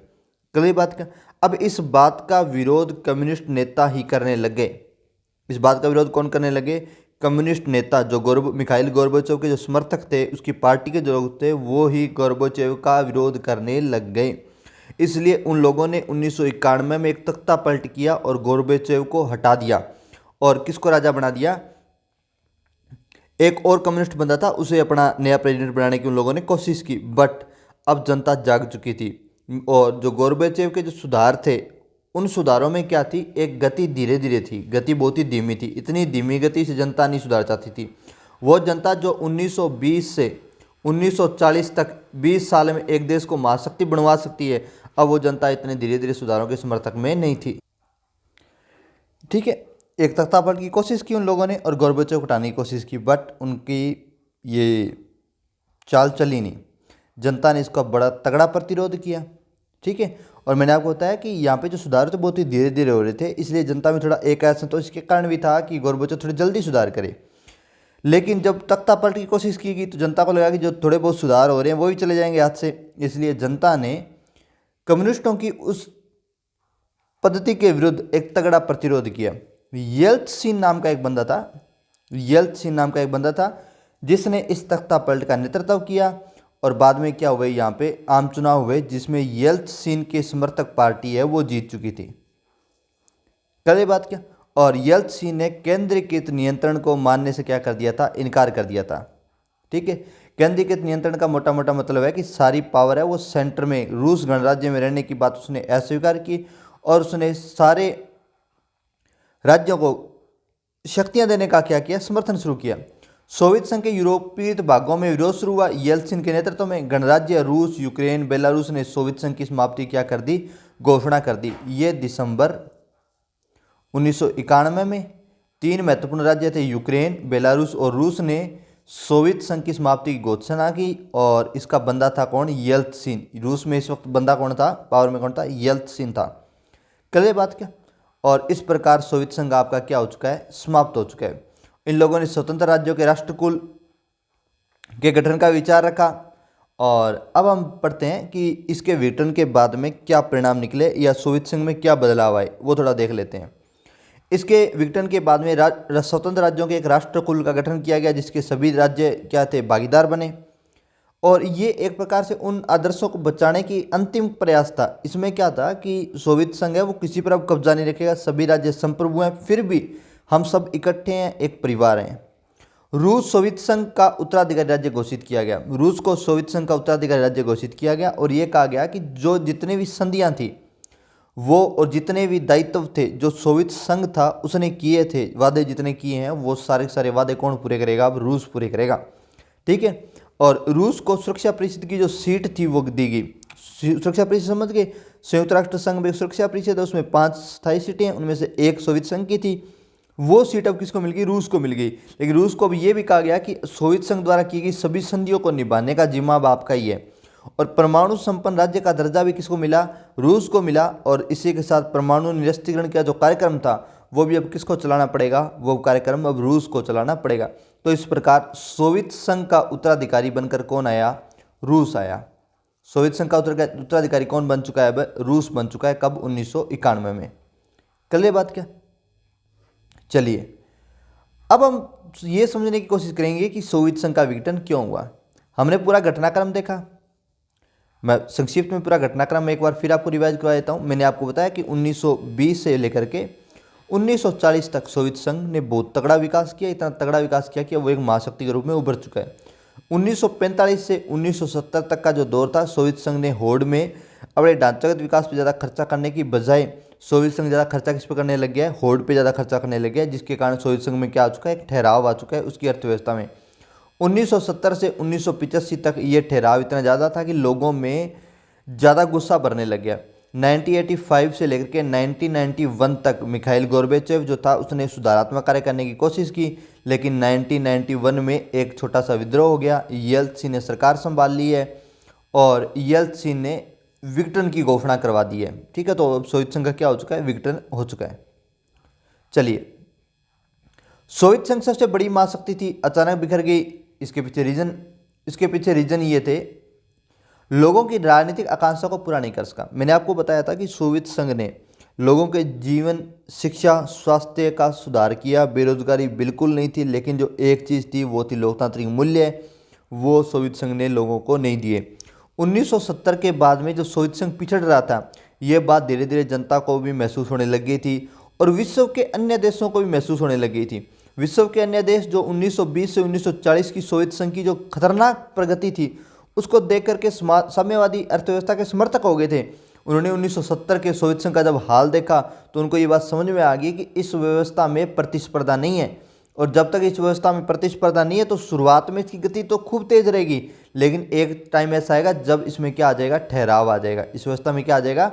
कल बात का अब इस बात का विरोध कम्युनिस्ट नेता ही करने लगे। इस बात का विरोध कौन करने लगे, कम्युनिस्ट नेता। जो मिखाइल गोर्बाचेव के जो समर्थक थे, उसकी पार्टी के जो लोग थे, वो ही गोर्बाचेव का विरोध करने लग गए। इसलिए उन लोगों ने 1991 में एक तख्ता पलट किया और गोर्बाचेव को हटा दिया और किसको राजा बना दिया, एक और कम्युनिस्ट बंदा था, उसे अपना नया प्रेसिडेंट बनाने की उन लोगों ने कोशिश की। बट अब जनता जाग चुकी थी और जो गोर्बाचेव के जो सुधार थे, उन सुधारों में क्या थी, एक गति धीरे धीरे थी, गति बहुत ही धीमी थी। इतनी धीमी गति से जनता नहीं सुधार चाहती थी। वो जनता जो 1920 से 1940 तक 20 साल में एक देश को महाशक्ति बनवा सकती है, अब वो जनता इतने धीरे धीरे सुधारों के समर्थक में नहीं थी। ठीक है। एक तख्ता पलट की कोशिश की उन लोगों ने और गोर्बाचेव को हटाने की कोशिश की, बट उनकी ये चाल चली नहीं। जनता ने इसका बड़ा तगड़ा प्रतिरोध किया। ठीक है। और मैंने आपको बताया कि यहाँ पे जो सुधार थे बहुत ही धीरे धीरे हो रहे थे, इसलिए जनता में थोड़ा एक असंतोष इसके कारण भी था कि गोर्बाचेव थोड़ी जल्दी सुधार करे। लेकिन जब तख्ता पलट की कोशिश की गई तो जनता को लगा कि जो थोड़े बहुत सुधार हो रहे हैं वो भी चले जाएंगे हाथ से। इसलिए जनता ने कम्युनिस्टों की उस पद्धति के विरुद्ध एक तगड़ा प्रतिरोध किया। येल्त्सिन नाम का एक बंदा था, येल्त्सिन नाम का एक बंदा था जिसने इस तख्ता पलट का नेतृत्व किया। और बाद में क्या हुए, यहाँ पे आम चुनाव हुए जिसमें येल्त्सिन के समर्थक पार्टी है वो जीत चुकी थी। कल बात क्या, और येल्त्सिन ने केंद्रीकृत नियंत्रण को मानने से क्या कर दिया था, इनकार कर दिया था। ठीक है। केंद्रीकृत नियंत्रण का मोटा मोटा मतलब है कि सारी पावर है वो सेंटर में, रूस गणराज्य में रहने की बात उसने अस्वीकार की और उसने सारे राज्यों को शक्तियां देने का क्या किया, समर्थन शुरू किया। सोवियत संघ के यूरोपीय भागों में विरोध शुरू हुआ। येल्त्सिन के नेतृत्व में गणराज्य रूस, यूक्रेन, बेलारूस ने सोवियत संघ की समाप्ति क्या कर दी, घोषणा कर दी। ये दिसंबर 1991 में 3 महत्वपूर्ण राज्य थे, यूक्रेन, बेलारूस और रूस ने सोवियत संघ की समाप्ति की घोषणा की। और इसका बंदा था कौन, येल्त्सिन। रूस में इस वक्त बंदा कौन था, पावर में कौन था, येल्त्सिन था। कल बात क्या, और इस प्रकार सोवियत संघ आपका क्या हो चुका है, समाप्त हो चुका है। इन लोगों ने स्वतंत्र राज्यों के राष्ट्रकुल के गठन का विचार रखा। और अब हम पढ़ते हैं कि इसके विघटन के बाद में क्या परिणाम निकले या सोवियत संघ में क्या बदलाव आए, वो थोड़ा देख लेते हैं। इसके विघटन के बाद में स्वतंत्र राज्यों के एक राष्ट्रकुल का गठन किया गया जिसके सभी राज्य क्या थे, भागीदार बने। और ये एक प्रकार से उन आदर्शों को बचाने की अंतिम प्रयास था। इसमें क्या था कि सोवियत संघ है वो किसी पर अब कब्जा नहीं रखेगा, सभी राज्य संप्रभु हैं, फिर भी हम सब इकट्ठे हैं, एक परिवार हैं। रूस सोवियत संघ का उत्तराधिकारी राज्य घोषित किया गया। रूस को सोवियत संघ का उत्तराधिकारी राज्य घोषित किया गया और ये कहा गया कि जो जितने भी संधियां थी वो और जितने भी दायित्व थे जो सोवियत संघ था उसने किए थे, वादे जितने किए हैं वो सारे के सारे वादे कौन पूरे करेगा, अब रूस पूरे करेगा। ठीक है। और रूस को सुरक्षा परिषद की जो सीट थी वो दी गई। सुरक्षा परिषद समझ के, संयुक्त राष्ट्र संघ में सुरक्षा परिषद है, उसमें 5 स्थायी सीटें हैं, उनमें से एक सोवियत संघ की थी। वो सीट अब किसको मिल गई, रूस को मिल गई। लेकिन रूस को अब ये भी कहा गया कि सोवियत संघ द्वारा की गई सभी संधियों को निभाने का जिम्मा अब आपका ही है। और परमाणु संपन्न राज्य का दर्जा भी किसको मिला, रूस को मिला। और इसी के साथ परमाणु निरस्त्रीकरण का जो कार्यक्रम था वो भी अब किसको चलाना पड़ेगा, वो कार्यक्रम अब रूस को चलाना पड़ेगा। तो इस प्रकार सोवियत संघ का उत्तराधिकारी बनकर कौन आया, रूस आया। सोवियत संघ का उत्तराधिकारी कौन बन चुका है, अब रूस बन चुका है। कब, 1991 में। कल ये बात क्या, चलिए अब हम ये समझने की कोशिश करेंगे कि सोवियत संघ का विघटन क्यों हुआ। हमने पूरा घटनाक्रम देखा, मैं संक्षिप्त में पूरा घटनाक्रम में एक बार फिर आपको रिवाइज करवा देता हूँ। मैंने आपको बताया कि 1920 से लेकर के 1940 तक सोवियत संघ ने बहुत तगड़ा विकास किया, इतना तगड़ा विकास किया कि वो एक महाशक्ति के रूप में उभर चुका है। 1945 से 1970 तक का जो दौर था, सोवियत संघ ने होड़ में अपने ढांचागत विकास पर ज़्यादा खर्चा करने की बजाय सोवियत संघ ज़्यादा खर्चा किस पर करने लग गया है, होड़ पे ज़्यादा खर्चा करने लग गया है, जिसके कारण सोवियत संघ में क्या आ चुका है, एक ठहराव आ चुका है उसकी अर्थव्यवस्था में। 1970 से 1985 तक ये ठहराव इतना ज़्यादा था कि लोगों में ज़्यादा गुस्सा भरने लग गया। 1985 से लेकर के 1991 तक मिखाइल गोर्बेचेव जो था उसने सुधारात्मक कार्य करने की कोशिश की, लेकिन 1991 में एक छोटा सा विद्रोह हो गया। येल्त्सिन ने सरकार संभाल ली है और येल्त्सिन ने विघटन की घोषणा करवा दी है। ठीक है, तो अब सोवियत संघ का क्या हो चुका है, विघटन हो चुका है। चलिए, सोवियत संघ सबसे बड़ी महाशक्ति थी, अचानक बिखर गई। इसके पीछे रीजन ये थे, लोगों की राजनीतिक आकांक्षा को पूरा नहीं कर सका। मैंने आपको बताया था कि सोवियत संघ ने लोगों के जीवन, शिक्षा, स्वास्थ्य का सुधार किया, बेरोजगारी बिल्कुल नहीं थी, लेकिन जो एक चीज़ थी वो थी लोकतांत्रिक मूल्य, वो सोवियत संघ ने लोगों को नहीं दिए। 1970 के बाद में जो सोवियत संघ पिछड़ रहा था, ये बात धीरे धीरे जनता को भी महसूस होने लग गई थी और विश्व के अन्य देशों को भी महसूस होने लग गई थी। विश्व के अन्य देश जो 1920 से 1940 की सोवियत संघ की जो खतरनाक प्रगति थी उसको देख करके साम्यवादी अर्थव्यवस्था के समर्थक हो गए थे। उन्होंने 1970 के सोवियत संघ का जब हाल देखा तो उनको ये बात समझ में आ गई कि इस व्यवस्था में प्रतिस्पर्धा नहीं है, और जब तक इस व्यवस्था में प्रतिस्पर्धा नहीं है तो शुरुआत में इसकी गति तो खूब तेज रहेगी, लेकिन एक टाइम ऐसा आएगा जब इसमें क्या आ जाएगा, ठहराव आ जाएगा। इस व्यवस्था में क्या आ जाएगा,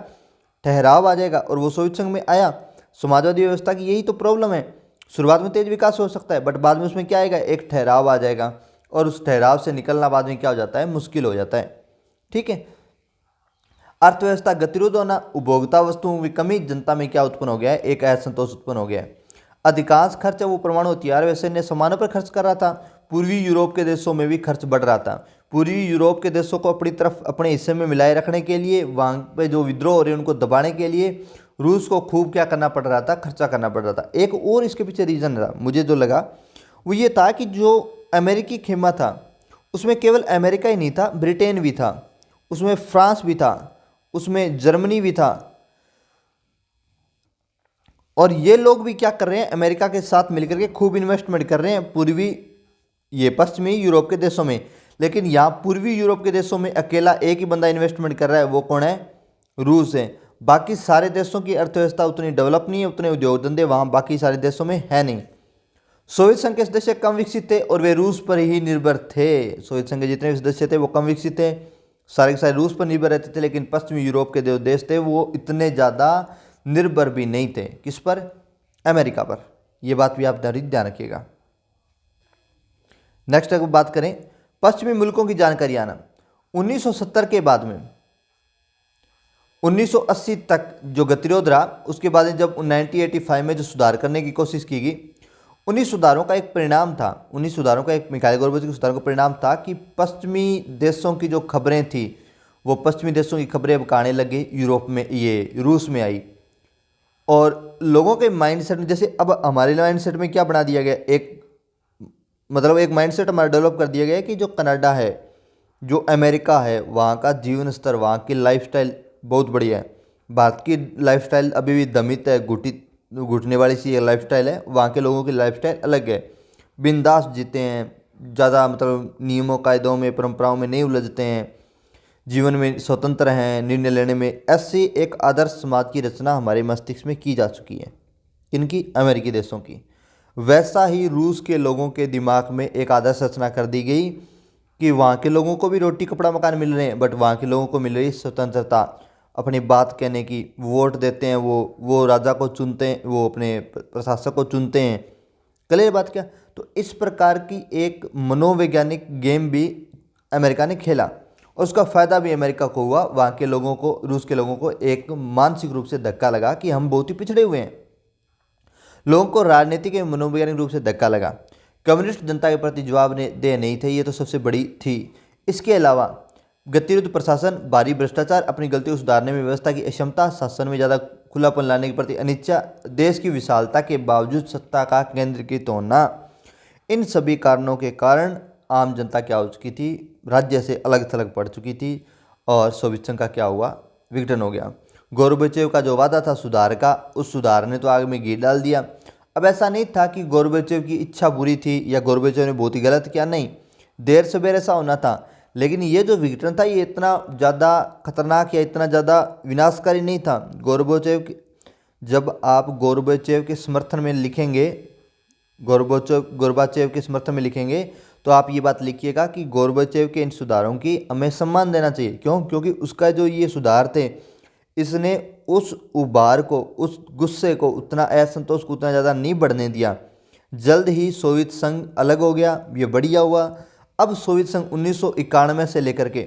ठहराव आ जाएगा। और वो सोवियत संघ में आया। समाजवादी व्यवस्था की यही तो प्रॉब्लम है, शुरुआत में तेज विकास हो सकता है बट बाद में उसमें क्या आएगा, एक ठहराव आ जाएगा, और उस ठहराव से निकलना बाद में क्या हो जाता है, मुश्किल हो जाता है। ठीक है, अर्थव्यवस्था गतिरोध होना, उपभोक्ता वस्तुओं की कमी, जनता में क्या उत्पन्न हो गया है, एक असंतोष उत्पन्न हो गया है। अधिकांश खर्च वो परमाणु हथियार व सैन्य सामानों पर खर्च कर रहा था। पूर्वी यूरोप के देशों में भी खर्च बढ़ रहा था। पूर्वी यूरोप के देशों को अपनी तरफ अपने हिस्से में मिलाए रखने के लिए, वहाँ पे जो विद्रोह हो रहे हैं उनको दबाने के लिए रूस को खूब क्या करना पड़ रहा था, खर्चा करना पड़ रहा था। एक और इसके पीछे रीज़न था मुझे जो लगा वो ये था कि जो अमेरिकी खेमा था उसमें केवल अमेरिका ही नहीं था, ब्रिटेन भी था, उसमें फ्रांस भी था, उसमें जर्मनी भी था, और ये लोग भी क्या कर रहे हैं, अमेरिका के साथ मिलकर के खूब इन्वेस्टमेंट कर रहे हैं पश्चिमी यूरोप के देशों में। लेकिन यहाँ पूर्वी यूरोप के देशों में अकेला एक ही बंदा इन्वेस्टमेंट कर रहा है, वो कौन है, रूस है। बाकी सारे देशों की अर्थव्यवस्था उतनी डेवलप नहीं है, उतने उद्योग धंधे वहाँ बाकी सारे देशों में है नहीं। सोवियत संघ के सदस्य कम विकसित थे और वे रूस पर ही निर्भर थे। सोवियत संघ के जितने भी सदस्य थे वो कम विकसित थे, सारे के सारे रूस पर निर्भर रहते थे, लेकिन पश्चिमी यूरोप के जो देश थे वो इतने ज़्यादा निर्भर भी नहीं थे। किस पर, अमेरिका पर। यह बात भी आप ध्यान रखिएगा। नेक्स्ट अगर बात करें पश्चिमी मुल्कों की जानकारी आना, 1970 के बाद में 1980 तक जो गतिरोध रहा, उसके बाद जब 1985 में जो सुधार करने की कोशिश की गई, उन्हीं सुधारों का एक परिणाम था, मिखाइल गोर्बाचेव के सुधारों का परिणाम था कि पश्चिमी देशों की जो खबरें थी वो पश्चिमी देशों की खबरें अब आने लगी यूरोप में, ये रूस में आई, और लोगों के माइंडसेट में, जैसे अब हमारे माइंडसेट में क्या बना दिया गया, एक माइंडसेट हमारा डेवलप कर दिया गया है कि जो कनाडा है, जो अमेरिका है, वहाँ का जीवन स्तर, वहाँ की लाइफस्टाइल बहुत बढ़िया है। भारत की लाइफस्टाइल अभी भी दमित है, घुटने वाली सी लाइफस्टाइल है। वहाँ के लोगों की लाइफस्टाइल अलग है, बिंदास जीते हैं, ज़्यादा नियमों कायदों में परंपराओं में नहीं उलझते हैं, जीवन में स्वतंत्र हैं, निर्णय लेने में। ऐसी एक आदर्श समाज की रचना हमारे मस्तिष्क में की जा चुकी है, इनकी, अमेरिकी देशों की। वैसा ही रूस के लोगों के दिमाग में एक आदर्श रचना कर दी गई कि वहाँ के लोगों को भी रोटी कपड़ा मकान मिल रहे हैं, बट वहाँ के लोगों को मिल रही स्वतंत्रता, अपनी बात कहने की, वोट देते हैं, वो राजा को चुनते हैं, वो अपने प्रशासक को चुनते हैं। क्लियर बात क्या? तो इस प्रकार की एक मनोवैज्ञानिक गेम भी अमेरिका ने खेला और उसका फ़ायदा भी अमेरिका को हुआ। वहाँ के लोगों को, रूस के लोगों को एक मानसिक रूप से धक्का लगा कि हम बहुत ही पिछड़े हुए हैं। लोगों को राजनीतिक एवं मनोवैज्ञानिक रूप से धक्का लगा। कम्युनिस्ट जनता के प्रति जवाबदेह नहीं थे, ये तो सबसे बड़ी थी। इसके अलावा गतिरोध प्रशासन, भारी भ्रष्टाचार, अपनी गलतियों को सुधारने में व्यवस्था की अक्षमता, शासन में ज़्यादा खुलापन लाने के प्रति अनिच्छा, देश की विशालता के बावजूद सत्ता का केंद्रीकृत होना, इन सभी कारणों के कारण आम जनता क्या हो चुकी थी, राज्य से अलग थलग पड़ चुकी थी। और सोवियत संघ का क्या हुआ, विघटन हो गया। गोर्बाचेव का जो वादा था सुधार का, उस सुधार ने तो आग में घी डाल दिया। अब ऐसा नहीं था कि गोर्बाचेव की इच्छा बुरी थी या गोर्बाचेव ने बहुत ही गलत किया, नहीं, देर सवेर ऐसा होना था। लेकिन ये जो विघटन था ये इतना ज़्यादा खतरनाक या इतना ज़्यादा विनाशकारी नहीं था। जब आप गोर्बाचेव के समर्थन में लिखेंगे, गोर्बाचेव के समर्थन में लिखेंगे, तो आप ये बात लिखिएगा कि गोर्बाचेव के इन सुधारों की हमें सम्मान देना चाहिए। क्यों? क्योंकि उसका जो ये सुधार थे, इसने उस उबार को, उस गुस्से को, उतना असंतोष को उतना ज़्यादा नहीं बढ़ने दिया। जल्द ही सोवियत संघ अलग हो गया, ये बढ़िया हुआ। अब सोवियत संघ 1991 से लेकर के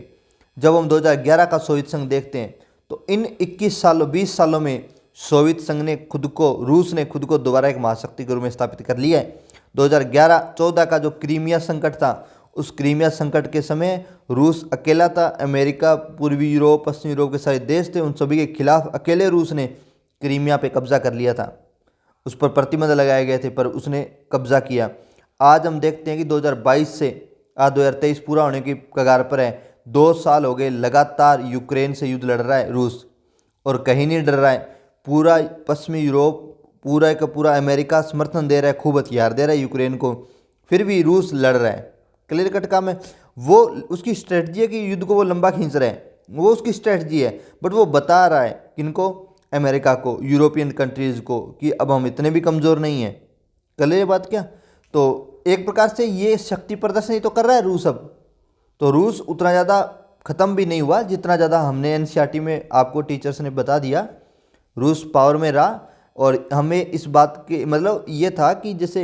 जब हम 2011 का सोवियत संघ देखते हैं, तो इन 21 सालों 20 सालों में सोवियत संघ ने खुद को, रूस ने खुद को दोबारा एक महाशक्ति के रूप में स्थापित कर लिया है। 2011-14 का जो क्रीमिया संकट था, उस क्रीमिया संकट के समय रूस अकेला था। अमेरिका, पूर्वी यूरोप, पश्चिमी यूरोप के सारे देश थे, उन सभी के खिलाफ अकेले रूस ने क्रीमिया पे कब्जा कर लिया था। उस पर प्रतिबंध लगाए गए थे, पर उसने कब्जा किया। आज हम देखते हैं कि 2022 से आज 2023 पूरा होने की कगार पर है। 2 साल हो गए लगातार यूक्रेन से युद्ध लड़ रहा है रूस, और कहीं नहीं डर रहा है। पूरा पश्चिमी यूरोप, पूरा का पूरा अमेरिका समर्थन दे रहा है, खूब हथियार दे रहा है यूक्रेन को, फिर भी रूस लड़ रहा है। क्लियर कट काम है। वो उसकी स्ट्रेटजी है कि युद्ध को वो लंबा खींच रहे हैं, वो उसकी स्ट्रेटजी है। बट वो बता रहा है किनको? अमेरिका को, यूरोपियन कंट्रीज़ को, कि अब हम इतने भी कमज़ोर नहीं हैं। क्लियर बात क्या? तो एक प्रकार से ये शक्ति प्रदर्शन ही तो कर रहा है रूस अब। तो रूस उतना ज़्यादा ख़त्म भी नहीं हुआ जितना ज़्यादा हमने एनसीईआरटी में आपको टीचर्स ने बता दिया। रूस पावर में रहा, और हमें इस बात के मतलब ये था कि जैसे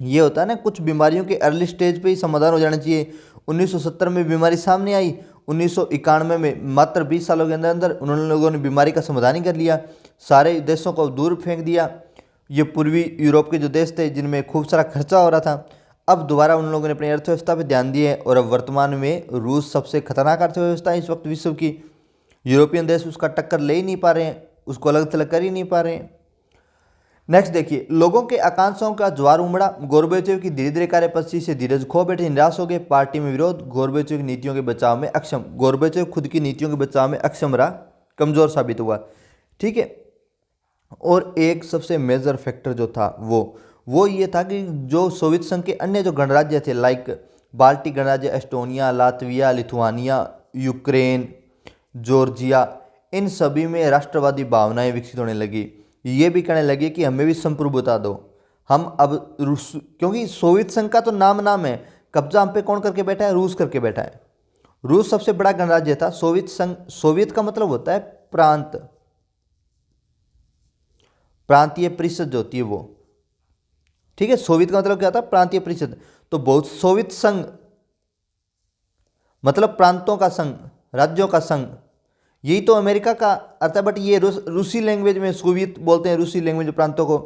ये होता है ना, कुछ बीमारियों के अर्ली स्टेज पे ही समाधान हो जाना चाहिए। 1970 में बीमारी सामने आई, 1991 में मात्र 20 सालों के अंदर अंदर उन्होंने लोगों ने बीमारी का समाधान ही कर लिया, सारे देशों को दूर फेंक दिया। ये पूर्वी यूरोप के जो देश थे जिनमें खूब सारा खर्चा हो रहा था, अब दोबारा उन लोगों ने अपनी अर्थव्यवस्था पर ध्यान दिए, और अब वर्तमान में रूस सबसे खतरनाक अर्थव्यवस्था है इस वक्त विश्व की। यूरोपियन देश उसका टक्कर ले ही नहीं पा रहे हैं, उसको अलग थलग कर ही नहीं पा रहे हैं। नेक्स्ट देखिए, लोगों के आकांक्षाओं का ज्वार उमड़ा। गोर्बाचेव की धीरे धीरे कार्यपद्धति से धीरज खो बैठे, निराश हो गए। पार्टी में विरोध, गोर्बाचेव की नीतियों के बचाव में अक्षम। गोर्बाचेव खुद की नीतियों के बचाव में अक्षम रहा, कमजोर साबित हुआ। ठीक है। और एक सबसे मेजर फैक्टर जो था वो ये था कि जो सोवियत संघ के अन्य जो गणराज्य थे, लाइक बाल्टिक गणराज्य, Estonia, Latvia, Lithuania, Ukraine, Georgia, इन सभी में राष्ट्रवादी भावनाएं विकसित होने लगी। ये भी कहने लगे कि हमें भी संप्रभुता दो, हम अब रूस, क्योंकि सोवियत संघ का तो नाम है, कब्जा हम पे कौन करके बैठा है? रूस करके बैठा है। रूस सबसे बड़ा गणराज्य था। सोवियत संघ, सोवियत का मतलब होता है प्रांत, प्रांतीय परिषद जो होती है वो। ठीक है, सोवियत का मतलब क्या था? प्रांतीय परिषद। तो बहुत सोवियत संघ मतलब प्रांतों का संघ, राज्यों का संघ, यही तो अमेरिका का अर्थ है। बट ये रूसी लैंग्वेज में सोवियत बोलते हैं, रूसी लैंग्वेज प्रांतों को,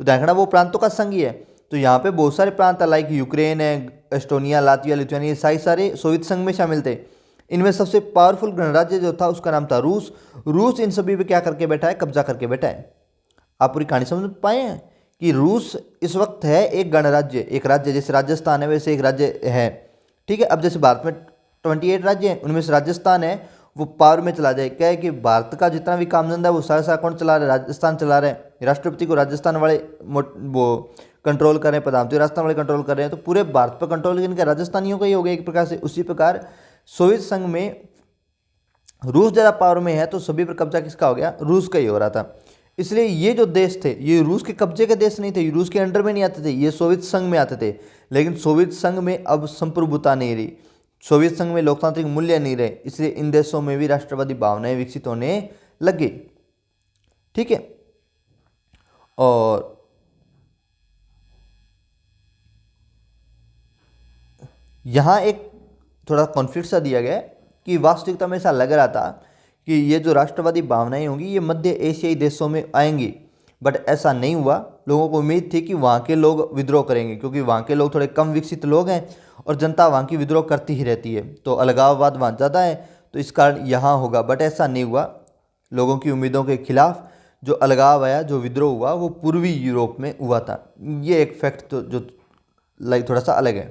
तो देखना वो प्रांतों का संघ ही है। तो यहाँ पे बहुत सारे प्रांत है, लाइक यूक्रेन है, एस्टोनिया, लातविया, लिथुआनिया, सारे सोवियत संघ में शामिल थे। इनमें सबसे पावरफुल गणराज्य जो था उसका नाम था रूस। रूस इन सभी पे क्या करके बैठा है? कब्जा करके बैठा है। आप पूरी कहानी समझ पाए हैं कि रूस इस वक्त है एक गणराज्य, एक राज्य, जैसे राजस्थान है वैसे एक राज्य है। ठीक है। अब जैसे भारत में 28 राज्य हैं, उनमें से राजस्थान है वो पावर में चला जाए। क्या है कि भारत का जितना भी काम धंधा है वो सारा कौन चला रहा है? राजस्थान चला रहे हैं। राष्ट्रपति को राजस्थान वाले वो कंट्रोल कर रहे हैं, प्रधानमंत्री राजस्थान वाले कंट्रोल कर रहे हैं। तो पूरे भारत पर कंट्रोल इनका राजस्थानियों का ही हो गया एक प्रकार से। उसी प्रकार सोवियत संघ में रूस ज़्यादा पावर में है, तो सभी पर कब्जा किसका हो गया? रूस का ही हो रहा था। इसलिए ये जो देश थे ये रूस के कब्जे के देश नहीं थे, रूस के अंडर में नहीं आते थे, ये सोवियत संघ में आते थे। लेकिन सोवियत संघ में अब संप्रभुता नहीं रही, सोवियत संघ में लोकतांत्रिक मूल्य नहीं रहे, इसलिए इन देशों में भी राष्ट्रवादी भावनाएं विकसित होने लगी। ठीक है। और यहाँ एक थोड़ा कॉन्फ्लिक्ट सा दिया गया कि वास्तविकता में ऐसा लग रहा था कि ये जो राष्ट्रवादी भावनाएं होंगी ये मध्य एशियाई देशों में आएंगी, बट ऐसा नहीं हुआ। लोगों को उम्मीद थी कि वहाँ के लोग विद्रोह करेंगे, क्योंकि वहाँ के लोग थोड़े कम विकसित लोग हैं और जनता वहाँ की विद्रोह करती ही रहती है, तो अलगाववाद वहाँ ज़्यादा है, तो इस कारण यहाँ होगा। बट ऐसा नहीं हुआ। लोगों की उम्मीदों के खिलाफ जो अलगाव आया, जो विद्रोह हुआ, वो पूर्वी यूरोप में हुआ था। ये एक फैक्ट तो जो लाइक थोड़ा सा अलग है।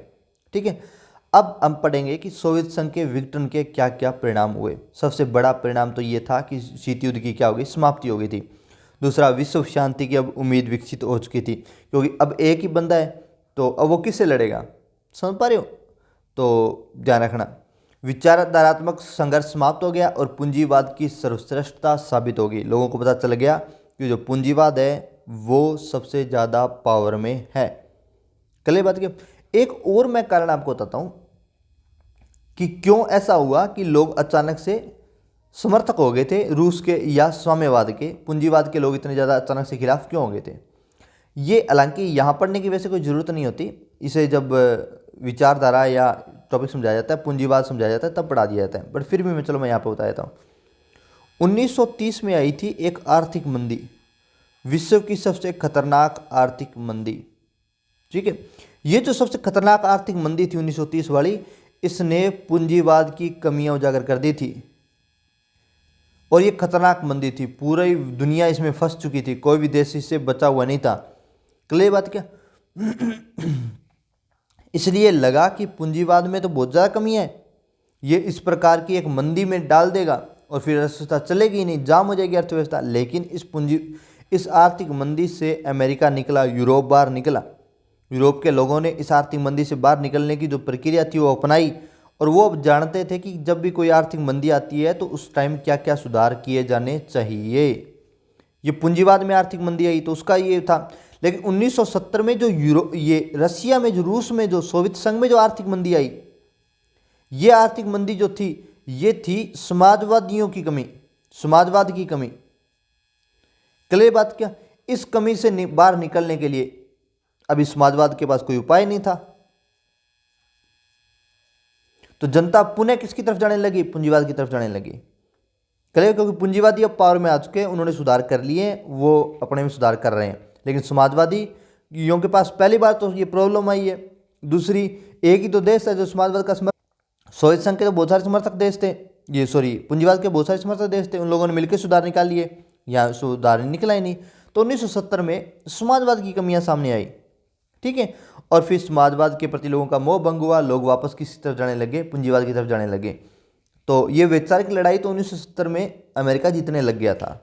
ठीक है। अब हम पढ़ेंगे कि सोवियत संघ के विघटन के क्या क्या परिणाम हुए। सबसे बड़ा परिणाम तो ये था कि शीत युद्ध की क्या हो गई, समाप्ति हो गई थी। दूसरा, विश्व शांति की अब उम्मीद विकसित हो चुकी थी, क्योंकि अब एक ही बंदा है तो अब वो किससे लड़ेगा, समझ पा रहे हो। तो ध्यान रखना, विचारधारात्मक संघर्ष समाप्त हो गया और पूंजीवाद की सर्वश्रेष्ठता साबित होगी। लोगों को पता चल गया कि जो पूंजीवाद है वो सबसे ज़्यादा पावर में है। कल बात की एक और मैं कारण आपको बताता हूं कि क्यों ऐसा हुआ कि लोग अचानक से समर्थक हो गए थे रूस के या साम्यवाद के, पूंजीवाद के लोग इतने ज़्यादा अचानक से खिलाफ क्यों हो गए थे। ये हालांकि यहाँ पढ़ने की वैसे कोई ज़रूरत नहीं होती, इसे जब विचारधारा या टॉपिक समझाया जाता है, पूंजीवाद समझाया जाता है, तब पढ़ा दिया जाता है, बट फिर भी मैं यहाँ पर बता देता हूँ। 1930 में आई थी एक आर्थिक मंदी, विश्व की सबसे खतरनाक आर्थिक मंदी। ठीक है, ये जो सबसे खतरनाक आर्थिक मंदी थी 1930 वाली, इसने पूंजीवाद की कमियां उजागर कर दी थी। और ये खतरनाक मंदी थी, पूरी दुनिया इसमें फंस चुकी थी, कोई भी देश इससे बचा हुआ नहीं था। क्लियर बात क्या। इसलिए लगा कि पूंजीवाद में तो बहुत ज़्यादा कमी है, ये इस प्रकार की एक मंदी में डाल देगा और फिर अर्थव्यवस्था चलेगी ही नहीं, जाम हो जाएगी अर्थव्यवस्था। लेकिन इस आर्थिक मंदी से अमेरिका निकला, यूरोप बाहर निकला। यूरोप के लोगों ने इस आर्थिक मंदी से बाहर निकलने की जो प्रक्रिया थी वो अपनाई, और वो अब जानते थे कि जब भी कोई आर्थिक मंदी आती है तो उस टाइम क्या क्या सुधार किए जाने चाहिए। ये पूंजीवाद में आर्थिक मंदी आई तो उसका ये था। लेकिन 1970 में जो ये रसिया में, जो रूस में, जो सोवियत संघ में जो आर्थिक मंदी आई, ये आर्थिक मंदी जो थी ये थी समाजवादियों की कमी, समाजवाद की कमी। क्लियर बात क्या। इस कमी से बाहर निकलने के लिए अभी समाजवाद के पास कोई उपाय नहीं था, तो जनता पुनः किसकी तरफ जाने लगी, पूंजीवाद की तरफ जाने लगी। क्लियर, क्योंकि पूंजीवादी अब पावर में आ चुके हैं, उन्होंने सुधार कर लिए, वो अपने में सुधार कर रहे हैं। लेकिन समाजवादियों के पास पहली बार तो ये प्रॉब्लम आई है। दूसरी, एक ही तो देश है जो समाजवाद का समर्थक, सोवियत संघ के तो बहुत सारे समर्थक देश थे, ये पूंजीवाद के बहुत सारे समर्थक देश थे, उन लोगों ने मिलकर सुधार निकाल लिए, यहाँ सुधार निकला ही नहीं। तो 1970 में समाजवाद की कमियां सामने आई। ठीक है, और फिर समाजवाद के प्रति लोगों का मोह भंग हुआ, लोग वापस किसी तरफ जाने लगे, पूंजीवाद की तरफ जाने लगे। तो ये वैचारिक लड़ाई तो 1970 में अमेरिका जीतने लग गया था।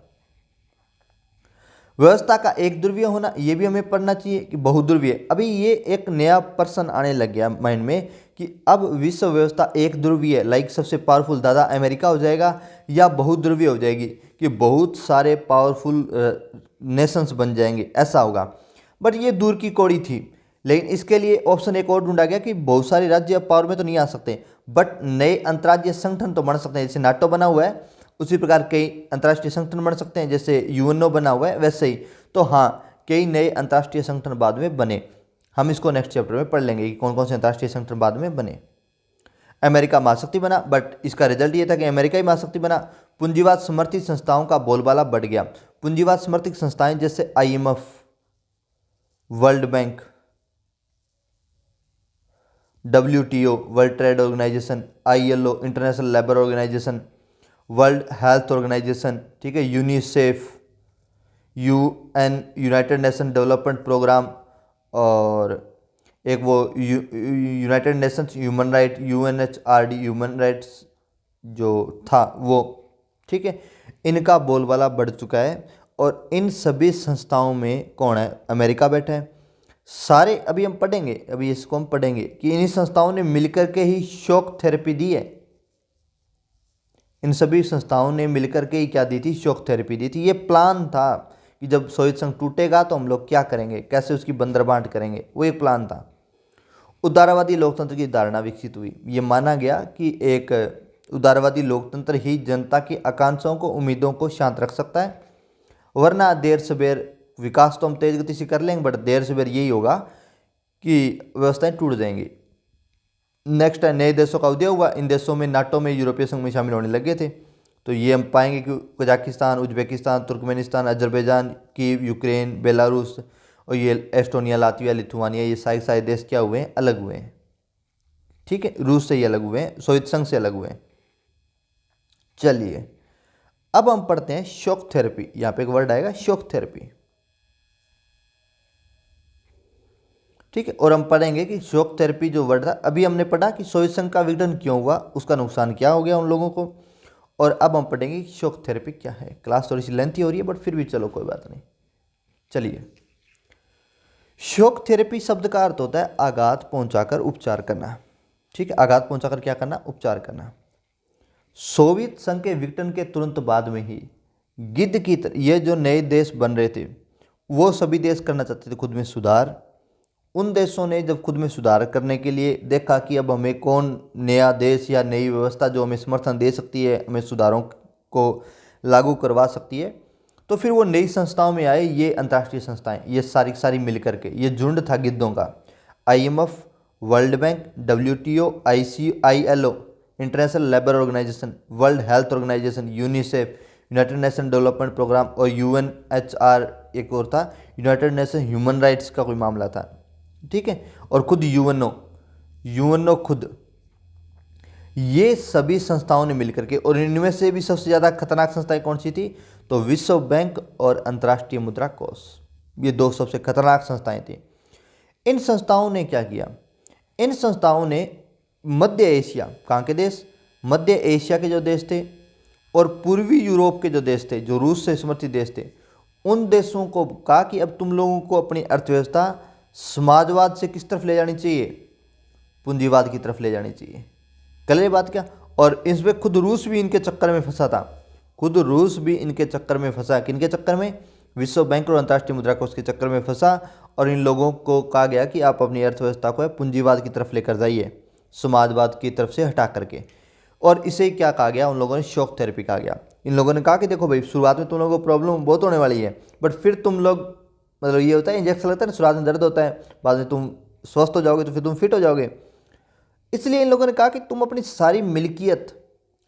व्यवस्था का एक ध्रुवीय होना, ये भी हमें पढ़ना चाहिए कि बहुध्रुवीय। अभी ये एक नया पर्सन आने लग गया माइंड में कि अब विश्व व्यवस्था एक ध्रुवीय, लाइक सबसे पावरफुल दादा अमेरिका हो जाएगा, या बहुध्रुवीय हो जाएगी कि बहुत सारे पावरफुल नेशंस बन जाएंगे, ऐसा होगा। बट ये दूर की कौड़ी थी। लेकिन इसके लिए ऑप्शन एक और ढूंढा गया कि बहुत सारे राज्य अब पावर में तो नहीं आ सकते, बट नए अंतर्राज्यीय संगठन तो बन सकते हैं। जैसे नाटो बना हुआ है, उसी प्रकार कई अंतर्राष्ट्रीय संगठन बन सकते हैं, जैसे यूएनओ बना हुआ है वैसे ही। तो हाँ, कई नए अंतर्राष्ट्रीय संगठन बाद में बने, हम इसको नेक्स्ट चैप्टर में पढ़ लेंगे कि कौन कौन से अंतर्राष्ट्रीय संगठन बाद में बने। अमेरिका महाशक्ति बना, बट इसका रिजल्ट ये था कि अमेरिका ही महाशक्ति बना। पूंजीवाद समर्थित संस्थाओं का बोलबाला बढ़ गया। पूंजीवाद समर्थित संस्थाएं जैसे IMF, World Bank, WTO, World Trade Organisation, ILO, International Labour Organisation, World Health Organisation, ठीक है, UNICEF, UN, United Nation Development Programme, और एक वो United Nations Human Right, UNHRD, Human Rights जो था वो। ठीक है, इनका बोलबाला बढ़ चुका है, और इन सभी संस्थाओं में कौन है, अमेरिका बैठा है। सारे अभी हम पढ़ेंगे, अभी इसको हम पढ़ेंगे कि इन्हीं संस्थाओं ने मिलकर के ही शॉक थेरेपी दी है। इन सभी संस्थाओं ने मिलकर के ही क्या दी थी, शॉक थेरेपी दी थी। ये प्लान था कि जब सोवियत संघ टूटेगा तो हम लोग क्या करेंगे, कैसे उसकी बंदरबांट करेंगे, वो एक प्लान था। उदारवादी लोकतंत्र की धारणा विकसित हुई। ये माना गया कि एक उदारवादी लोकतंत्र ही जनता की आकांक्षाओं को, उम्मीदों को शांत रख सकता है, वरना देर सवेर विकास तो हम तेज गति से कर लेंगे, बट देर सवेर यही होगा कि व्यवस्थाएं टूट जाएंगी। नेक्स्ट है, नए देशों का उदय हुआ। इन देशों में नाटो में, यूरोपीय संघ में शामिल होने लगे थे। तो ये हम पाएंगे कि Kazakhstan, Uzbekistan, Turkmenistan, Azerbaijan, Kyiv, Ukraine, Belarus, और ये एस्टोनिया, लातविया, लिथुआनिया, ये सारे देश क्या हुए हैं, अलग हुए हैं। ठीक है, रूस से ही अलग हुए हैं, सोवियत संघ से अलग हुए हैं। चलिए अब हम पढ़ते हैं शॉक थेरेपी। यहां पे एक वर्ड आएगा, शॉक थेरेपी। ठीक है। और हम पढ़ेंगे कि शॉक थेरेपी जो वर्ड था, अभी हमने पढ़ा कि सोवियत संघ का विघटन क्यों हुआ, उसका नुकसान क्या हो गया उन लोगों को, और अब हम पढ़ेंगे कि शॉक थेरेपी क्या है। क्लास थोड़ी सी लेंथी हो रही है बट फिर भी चलो कोई बात नहीं। चलिए, शॉक थेरेपी शब्द का अर्थ होता है आघात पहुंचाकर उपचार करना। ठीक है, आघात पहुंचाकर क्या करना, उपचार करना। सोवियत संघ के विघटन के तुरंत बाद में ही गिद्ध की तरह ये जो नए देश बन रहे थे, वो सभी देश करना चाहते थे खुद में सुधार। उन देशों ने जब खुद में सुधार करने के लिए देखा कि अब हमें कौन नया देश या नई व्यवस्था जो हमें समर्थन दे सकती है, हमें सुधारों को लागू करवा सकती है, तो फिर वो नई संस्थाओं में आए, ये अंतर्राष्ट्रीय संस्थाएं, ये सारी सारी मिल करके, ये झुंड था गिद्धों का। IMF, World Bank, WTO, ILO, International Labour Organisation, World Health Organisation, UNICEF, United Nation Development Programme, और UNHR एक और था, यूनाइटेड नेशन ह्यूमन राइट्स का कोई मामला था। ठीक है, और खुद यूएनओ खुद, ये सभी संस्थाओं ने मिलकर के, और इनमें से भी सबसे ज़्यादा खतरनाक संस्थाएं कौन सी थी, तो विश्व बैंक और अंतर्राष्ट्रीय मुद्रा कोष, ये दो सबसे खतरनाक संस्थाएं थी। इन संस्थाओं ने क्या किया, इन संस्थाओं ने मध्य एशिया, कहाँ के देश, मध्य एशिया के जो देश थे और पूर्वी यूरोप के जो देश थे, जो रूस से समर्थित देश थे, उन देशों को कहा कि अब तुम लोगों को अपनी अर्थव्यवस्था समाजवाद से किस तरफ ले जानी चाहिए, पूंजीवाद की तरफ ले जानी चाहिए। कल ये बात क्या, और इसमें खुद रूस भी इनके चक्कर में फंसा था, खुद रूस भी इनके चक्कर में फंसा। किनके चक्कर में, विश्व बैंक और अंतर्राष्ट्रीय मुद्रा कोष के चक्कर में फंसा, और इन लोगों को कहा गया कि आप अपनी अर्थव्यवस्था को पूंजीवाद की तरफ लेकर जाइए, समाजवाद की तरफ से हटा करके। और इसे क्या कहा गया, उन लोगों ने शॉक थेरेपी कहा गया। इन लोगों ने कहा कि देखो भाई, शुरुआत में तुम लोगों को प्रॉब्लम बहुत होने वाली है, बट फिर तुम लोग, मतलब ये होता है इंजेक्शन लगता है ना, शुरुआत में दर्द होता है, बाद में तुम स्वस्थ हो जाओगे तो फिर तुम फिट हो जाओगे। इसलिए इन लोगों ने कहा कि तुम अपनी सारी मिल्कियत,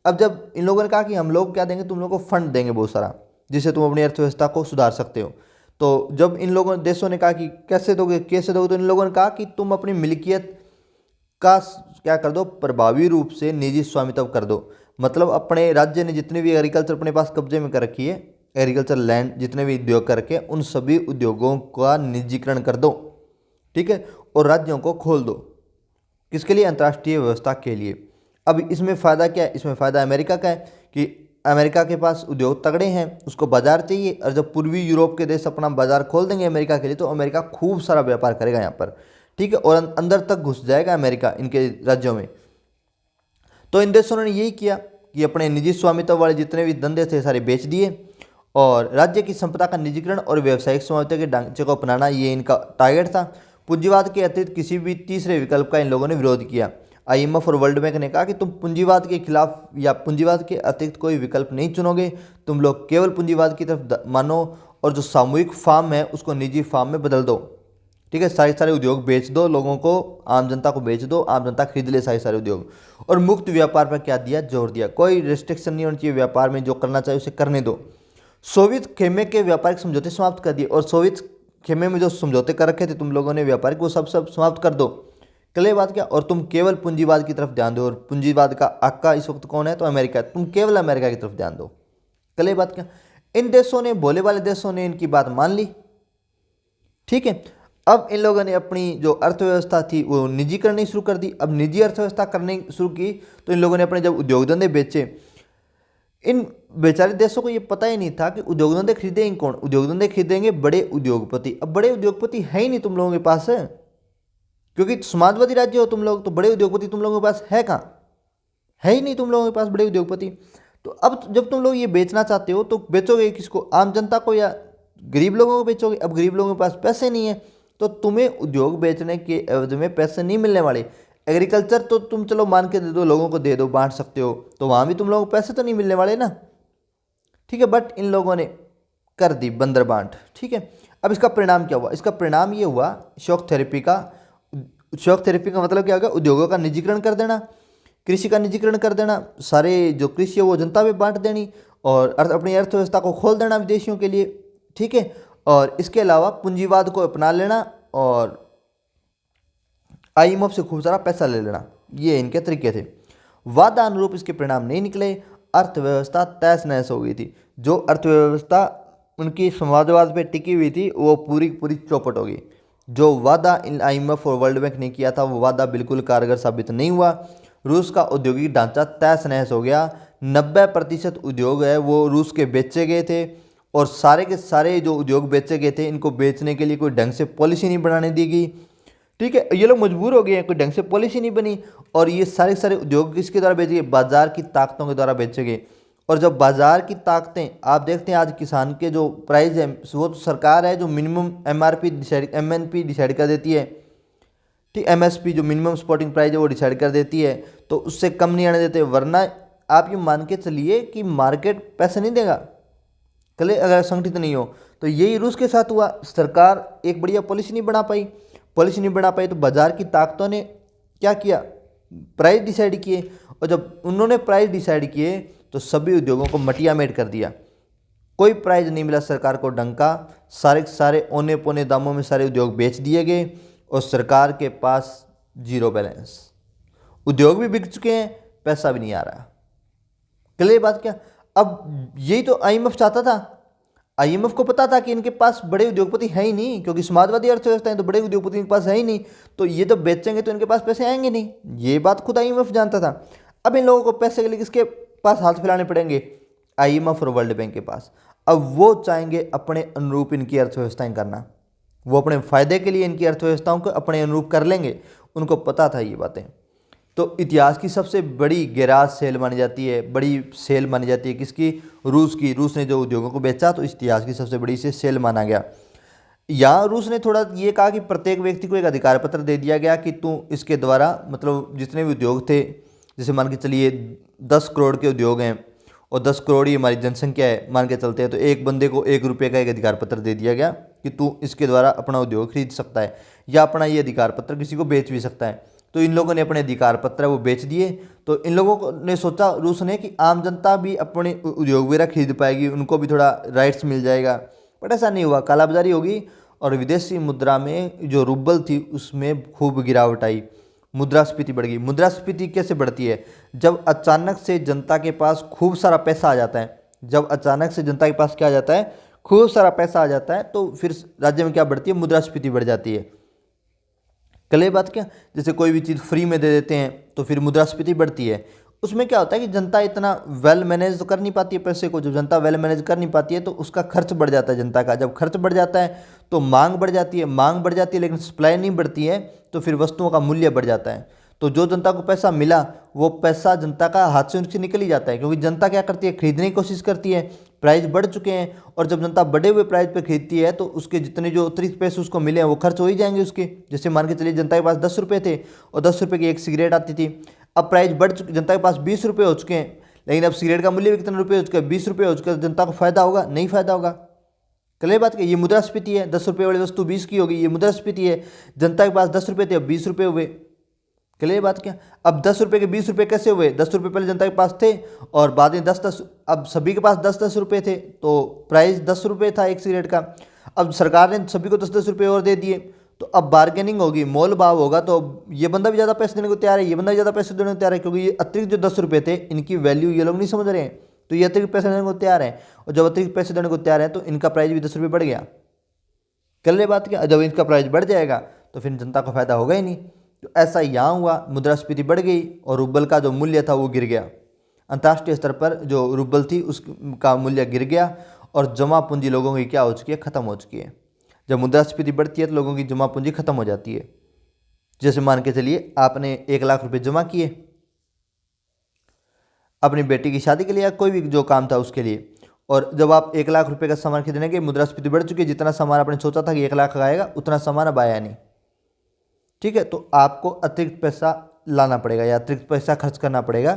अब जब इन लोगों ने कहा कि हम लोग क्या देंगे, तुम लोगों को फंड देंगे बहुत सारा, जिससे तुम अपनी अर्थव्यवस्था को सुधार सकते हो। तो जब इन लोगों देशों ने कहा कि कैसे दोगे, तो इन लोगों ने कहा कि तुम अपनी मिल्कियत का क्या कर दो, प्रभावी रूप से निजी स्वामित्व कर दो। मतलब अपने राज्य ने जितने भी एग्रीकल्चर अपने पास कब्जे में कर रखी है, एग्रीकल्चर लैंड, जितने भी उद्योग करके, उन सभी उद्योगों का निजीकरण कर दो। ठीक है, और राज्यों को खोल दो, किसके लिए, अंतर्राष्ट्रीय व्यवस्था के लिए। अब इसमें फ़ायदा क्या है, इसमें फ़ायदा अमेरिका का है कि अमेरिका के पास उद्योग तगड़े हैं, उसको बाजार चाहिए, और जब पूर्वी यूरोप के देश अपना बाजार खोल देंगे अमेरिका के लिए, तो अमेरिका खूब सारा व्यापार करेगा यहाँ पर। ठीक है, और अंदर तक घुस जाएगा अमेरिका इनके राज्यों में। तो इन देशों ने यही किया कि अपने निजी स्वामित्व वाले जितने भी धंधे थे सारे बेच दिए, और राज्य की संपदा का निजीकरण और व्यावसायिक स्वामित्व के ढांचे को अपनाना, ये इनका टारगेट था। पूंजीवाद के अतिरिक्त किसी भी तीसरे विकल्प का इन लोगों ने विरोध किया। IMF और वर्ल्ड बैंक ने कहा कि तुम पूंजीवाद के खिलाफ या पूंजीवाद के अतिरिक्त कोई विकल्प नहीं चुनोगे, तुम लोग केवल पूंजीवाद की तरफ मानो, और जो सामूहिक फार्म है उसको निजी फार्म में बदल दो। ठीक है, सारे उद्योग बेच दो, लोगों को, आम जनता को बेच दो, आम जनता खरीद ले सारे उद्योग। और मुक्त व्यापार पर क्या दिया, जोर दिया, कोई रिस्ट्रिक्शन नहीं होनी चाहिए व्यापार में, जो करना चाहिए उसे करने दो। सोवियत खेमे के व्यापारिक समझौते समाप्त कर दिए, और सोवियत खेमे में जो समझौते कर रखे थे तुम लोगों ने व्यापारिक, वो सब समाप्त कर दो। कल बात क्या, और तुम केवल पूंजीवाद की तरफ ध्यान दो, और पूंजीवाद का आका इस वक्त कौन है, तो अमेरिका, तुम केवल अमेरिका की तरफ ध्यान दो। कल बात क्या, इन देशों ने, भोले वाले देशों ने इनकी बात मान ली। ठीक है, अब इन लोगों ने अपनी जो अर्थव्यवस्था थी वो निजी करनी शुरू कर दी। अब निजी अर्थव्यवस्था करनी शुरू की, तो इन लोगों ने अपने जब उद्योग धंधे बेचे, इन बेचारे देशों को ये पता ही नहीं था कि उद्योग धंधे खरीदेंगे कौन, उद्योग धंधे खरीदेंगे बड़े उद्योगपति। अब बड़े उद्योगपति है ही नहीं तुम लोगों के पास, क्योंकि समाजवादी राज्य हो तुम लोग, तो बड़े उद्योगपति तुम लोगों के पास है कहाँ, है ही नहीं तुम लोगों के पास बड़े उद्योगपति। तो अब जब तुम लोग ये बेचना चाहते हो, तो बेचोगे किसको, आम जनता को या गरीब लोगों को बेचोगे। अब गरीब लोगों के पास पैसे नहीं है, तो तुम्हें उद्योग बेचने के एवज में पैसे नहीं मिलने वाले। एग्रीकल्चर तो तुम चलो मान के दे दो, लोगों को दे दो, बांट सकते हो, तो वहाँ भी तुम लोगों को पैसे तो नहीं मिलने वाले ना। ठीक है, बट इन लोगों ने कर दी बंदर बांट। ठीक है, अब इसका परिणाम क्या हुआ, इसका परिणाम ये हुआ शॉक थेरेपी का। शॉक थेरेपी का मतलब क्या होगा, उद्योगों का निजीकरण कर देना, कृषि का निजीकरण कर देना, सारे जो कृषि है वो जनता में बांट देनी, और अपनी अर्थव्यवस्था को खोल देना विदेशियों के लिए। ठीक है, और इसके अलावा पूंजीवाद को अपना लेना, और IMF से खूब सारा पैसा ले लेना, ये इनके तरीके थे। वादा अनुरूप इसके परिणाम नहीं निकले, अर्थव्यवस्था तहस नहस हो गई थी। जो अर्थव्यवस्था उनकी समाजवाद पे टिकी हुई थी वो पूरी पूरी चौपट हो गई। जो वादा इन IMF और वर्ल्ड बैंक ने किया था वो वादा बिल्कुल कारगर साबित नहीं हुआ। रूस का औद्योगिक ढांचा तहस नहस हो गया। 90% उद्योग है वो रूस के बेचे गए थे, और सारे के सारे जो उद्योग बेचे गए थे इनको बेचने के लिए कोई ढंग से पॉलिसी नहीं बनाने दी गई। ठीक है, ये लोग मजबूर हो गए हैं, कोई ढंग से पॉलिसी नहीं बनी, और ये सारे सारे उद्योग किसके द्वारा बेचे गए? बाजार की ताकतों के द्वारा बेचे गए। और जब बाजार की ताकतें, आप देखते हैं आज किसान के जो प्राइस है वो तो सरकार है जो minimum MRP decide, MNP decide कर देती है। ठीक, MSP जो मिनिमम सपोर्टिंग प्राइस है वो डिसाइड कर देती है, तो उससे कम नहीं आने देते। वरना आप ये मान के चलिए कि मार्केट पैसे नहीं देगा कल अगर संगठित नहीं हो। तो यही रूस के साथ हुआ, सरकार एक बढ़िया पॉलिसी नहीं बना पाई। पॉलिसी नहीं बना पाई तो बाजार की ताकतों ने क्या किया? प्राइस डिसाइड किए, और जब उन्होंने प्राइस डिसाइड किए तो सभी उद्योगों को मटिया मेट कर दिया। कोई प्राइस नहीं मिला सरकार को ढंग का, सारे के सारे औने पौने दामों में सारे उद्योग बेच दिए गए, और सरकार के पास जीरो बैलेंस। उद्योग भी बिक चुके हैं, पैसा भी नहीं आ रहा। क्लियर बात क्या? अब यही तो IMF चाहता था। IMF को पता था कि इनके पास बड़े उद्योगपति है ही नहीं, क्योंकि समाजवादी अर्थव्यवस्था है तो बड़े उद्योगपति इनके पास है ही नहीं, तो ये जब बेचेंगे तो इनके पास पैसे आएंगे नहीं। ये बात खुद IMF जानता था। अब इन लोगों को पैसे के लिए किसके पास हाथ फैलाने पड़ेंगे? IMF और वर्ल्ड बैंक के पास। अब वो चाहेंगे अपने अनुरूप इनकी अर्थव्यवस्थाएं करना, वो अपने फायदे के लिए इनकी अर्थव्यवस्थाओं को अपने अनुरूप कर लेंगे। उनको पता था ये बातें। तो इतिहास की सबसे बड़ी गैराज सेल मानी जाती है, बड़ी सेल मानी जाती है किसकी? रूस की। रूस ने जो उद्योगों को बेचा तो इतिहास की सबसे बड़ी से सेल माना गया। यहाँ रूस ने थोड़ा ये कहा कि प्रत्येक व्यक्ति को एक अधिकार पत्र दे दिया गया कि तू इसके द्वारा, मतलब जितने भी उद्योग थे, जैसे मान के चलिए 10 करोड़ के उद्योग हैं और 10 करोड़ ही हमारी जनसंख्या है मान के चलते हैं, तो एक बंदे को 1 रुपये का एक अधिकार पत्र दे दिया गया कि तू इसके द्वारा अपना उद्योग खरीद सकता है, या अपना ये अधिकार पत्र किसी को बेच भी सकता है। तो इन लोगों ने अपने अधिकार पत्र वो बेच दिए। तो इन लोगों ने सोचा, रूस ने, कि आम जनता भी अपने उद्योग वगैरह खरीद पाएगी, उनको भी थोड़ा राइट्स मिल जाएगा। बट ऐसा नहीं हुआ, कालाबाजारी होगी, और विदेशी मुद्रा में जो रूबल थी उसमें खूब गिरावट आई, मुद्रास्फीति बढ़ गई। मुद्रास्फीति कैसे बढ़ती है? जब अचानक से जनता के पास खूब सारा पैसा आ जाता है, जब अचानक से जनता के पास क्या आ जाता है? खूब सारा पैसा आ जाता है, तो फिर राज्य में क्या बढ़ती है? मुद्रास्फीति बढ़ जाती है। कल बात क्या? जैसे कोई भी चीज़ फ्री में दे देते हैं तो फिर मुद्रास्फीति बढ़ती है। उसमें क्या होता है कि जनता इतना वेल मैनेज तो कर नहीं पाती है पैसे को। जब जनता वेल मैनेज कर नहीं पाती है तो उसका खर्च बढ़ जाता है जनता का। जब खर्च बढ़ जाता है तो मांग बढ़ जाती है, मांग बढ़ जाती है लेकिन सप्लाई नहीं बढ़ती है, तो फिर वस्तुओं का मूल्य बढ़ जाता है। तो जो जनता को पैसा मिला वो पैसा जनता का हाथ से उनसे निकल ही जाता है, क्योंकि जनता क्या करती है? खरीदने की कोशिश करती है। प्राइस बढ़ चुके हैं, और जब जनता बढ़े हुए प्राइस पे खरीदती है तो उसके जितने जो अतिरिक्त पैसे उसको मिले हैं वो खर्च हो ही जाएंगे उसके। जैसे मान के चलिए जनता के पास 10 रुपये थे और 10 रुपये की एक सिगरेट आती थी, अब प्राइस बढ़ चुकी, जनता के पास 20 रुपये हो चुके हैं, लेकिन अब सिगरेट का मूल्य भी कितने रुपये हो चुका है? 20 रुपये हो चुका है। जनता को फायदा होगा? नहीं फायदा होगा। कल बात क्या? ये मुद्रास्फीति है। 10 रुपये वाली वस्तु 20 की होगी, ये मुद्रास्फीति है। जनता के पास 10 रुपये थे, अब 20 रुपये हुए। क्लियर बात क्या? अब 10 रुपये के 20 रुपये कैसे हुए? 10 रुपये पहले जनता के पास थे और बाद में 10-10, अब सभी के पास 10-10 रुपये थे, तो प्राइस 10 रुपये था एक सिगरेट का। अब सरकार ने सभी को 10-10 रुपये और दे दिए, तो अब बार्गेनिंग होगी, मोल भाव होगा, तो ये बंदा भी ज़्यादा पैसे देने को तैयार है, ये बंदा भी ज़्यादा पैसे देने को तैयार है, क्योंकि ये अतिरिक्त जो 10 रुपये थे इनकी वैल्यू ये लोग नहीं समझ रहे हैं, तो ये अतिरिक्त पैसे देने को तैयार है। और जब अतिरिक्त पैसे देने को तैयार है तो इनका प्राइस भी 10 रुपये बढ़ गया। कल बात क्या? जब इनका प्राइस बढ़ जाएगा तो फिर जनता को फायदा होगा ही नहीं। तो ऐसा यहाँ हुआ, मुद्रास्फीति बढ़ गई और रूबल का जो मूल्य था वो गिर गया। अंतर्राष्ट्रीय स्तर पर जो रूबल थी उसका मूल्य गिर गया, और जमा पूंजी लोगों की क्या हो चुकी है? खत्म हो चुकी है। जब मुद्रास्फीति बढ़ती है तो लोगों की जमा पूंजी खत्म हो जाती है। जैसे मान के चलिए आपने 1 लाख रुपए जमा किए अपनी बेटी की शादी के लिए या कोई भी जो काम था उसके लिए, और जब आप 1 लाख रुपए का सामान खरीदने के, मुद्रास्फीति बढ़ चुकी है, जितना सामान आपने सोचा था कि 1 लाख का आएगा उतना सामान अब आया नहीं। ठीक है, तो आपको अतिरिक्त पैसा लाना पड़ेगा या अतिरिक्त पैसा खर्च करना पड़ेगा,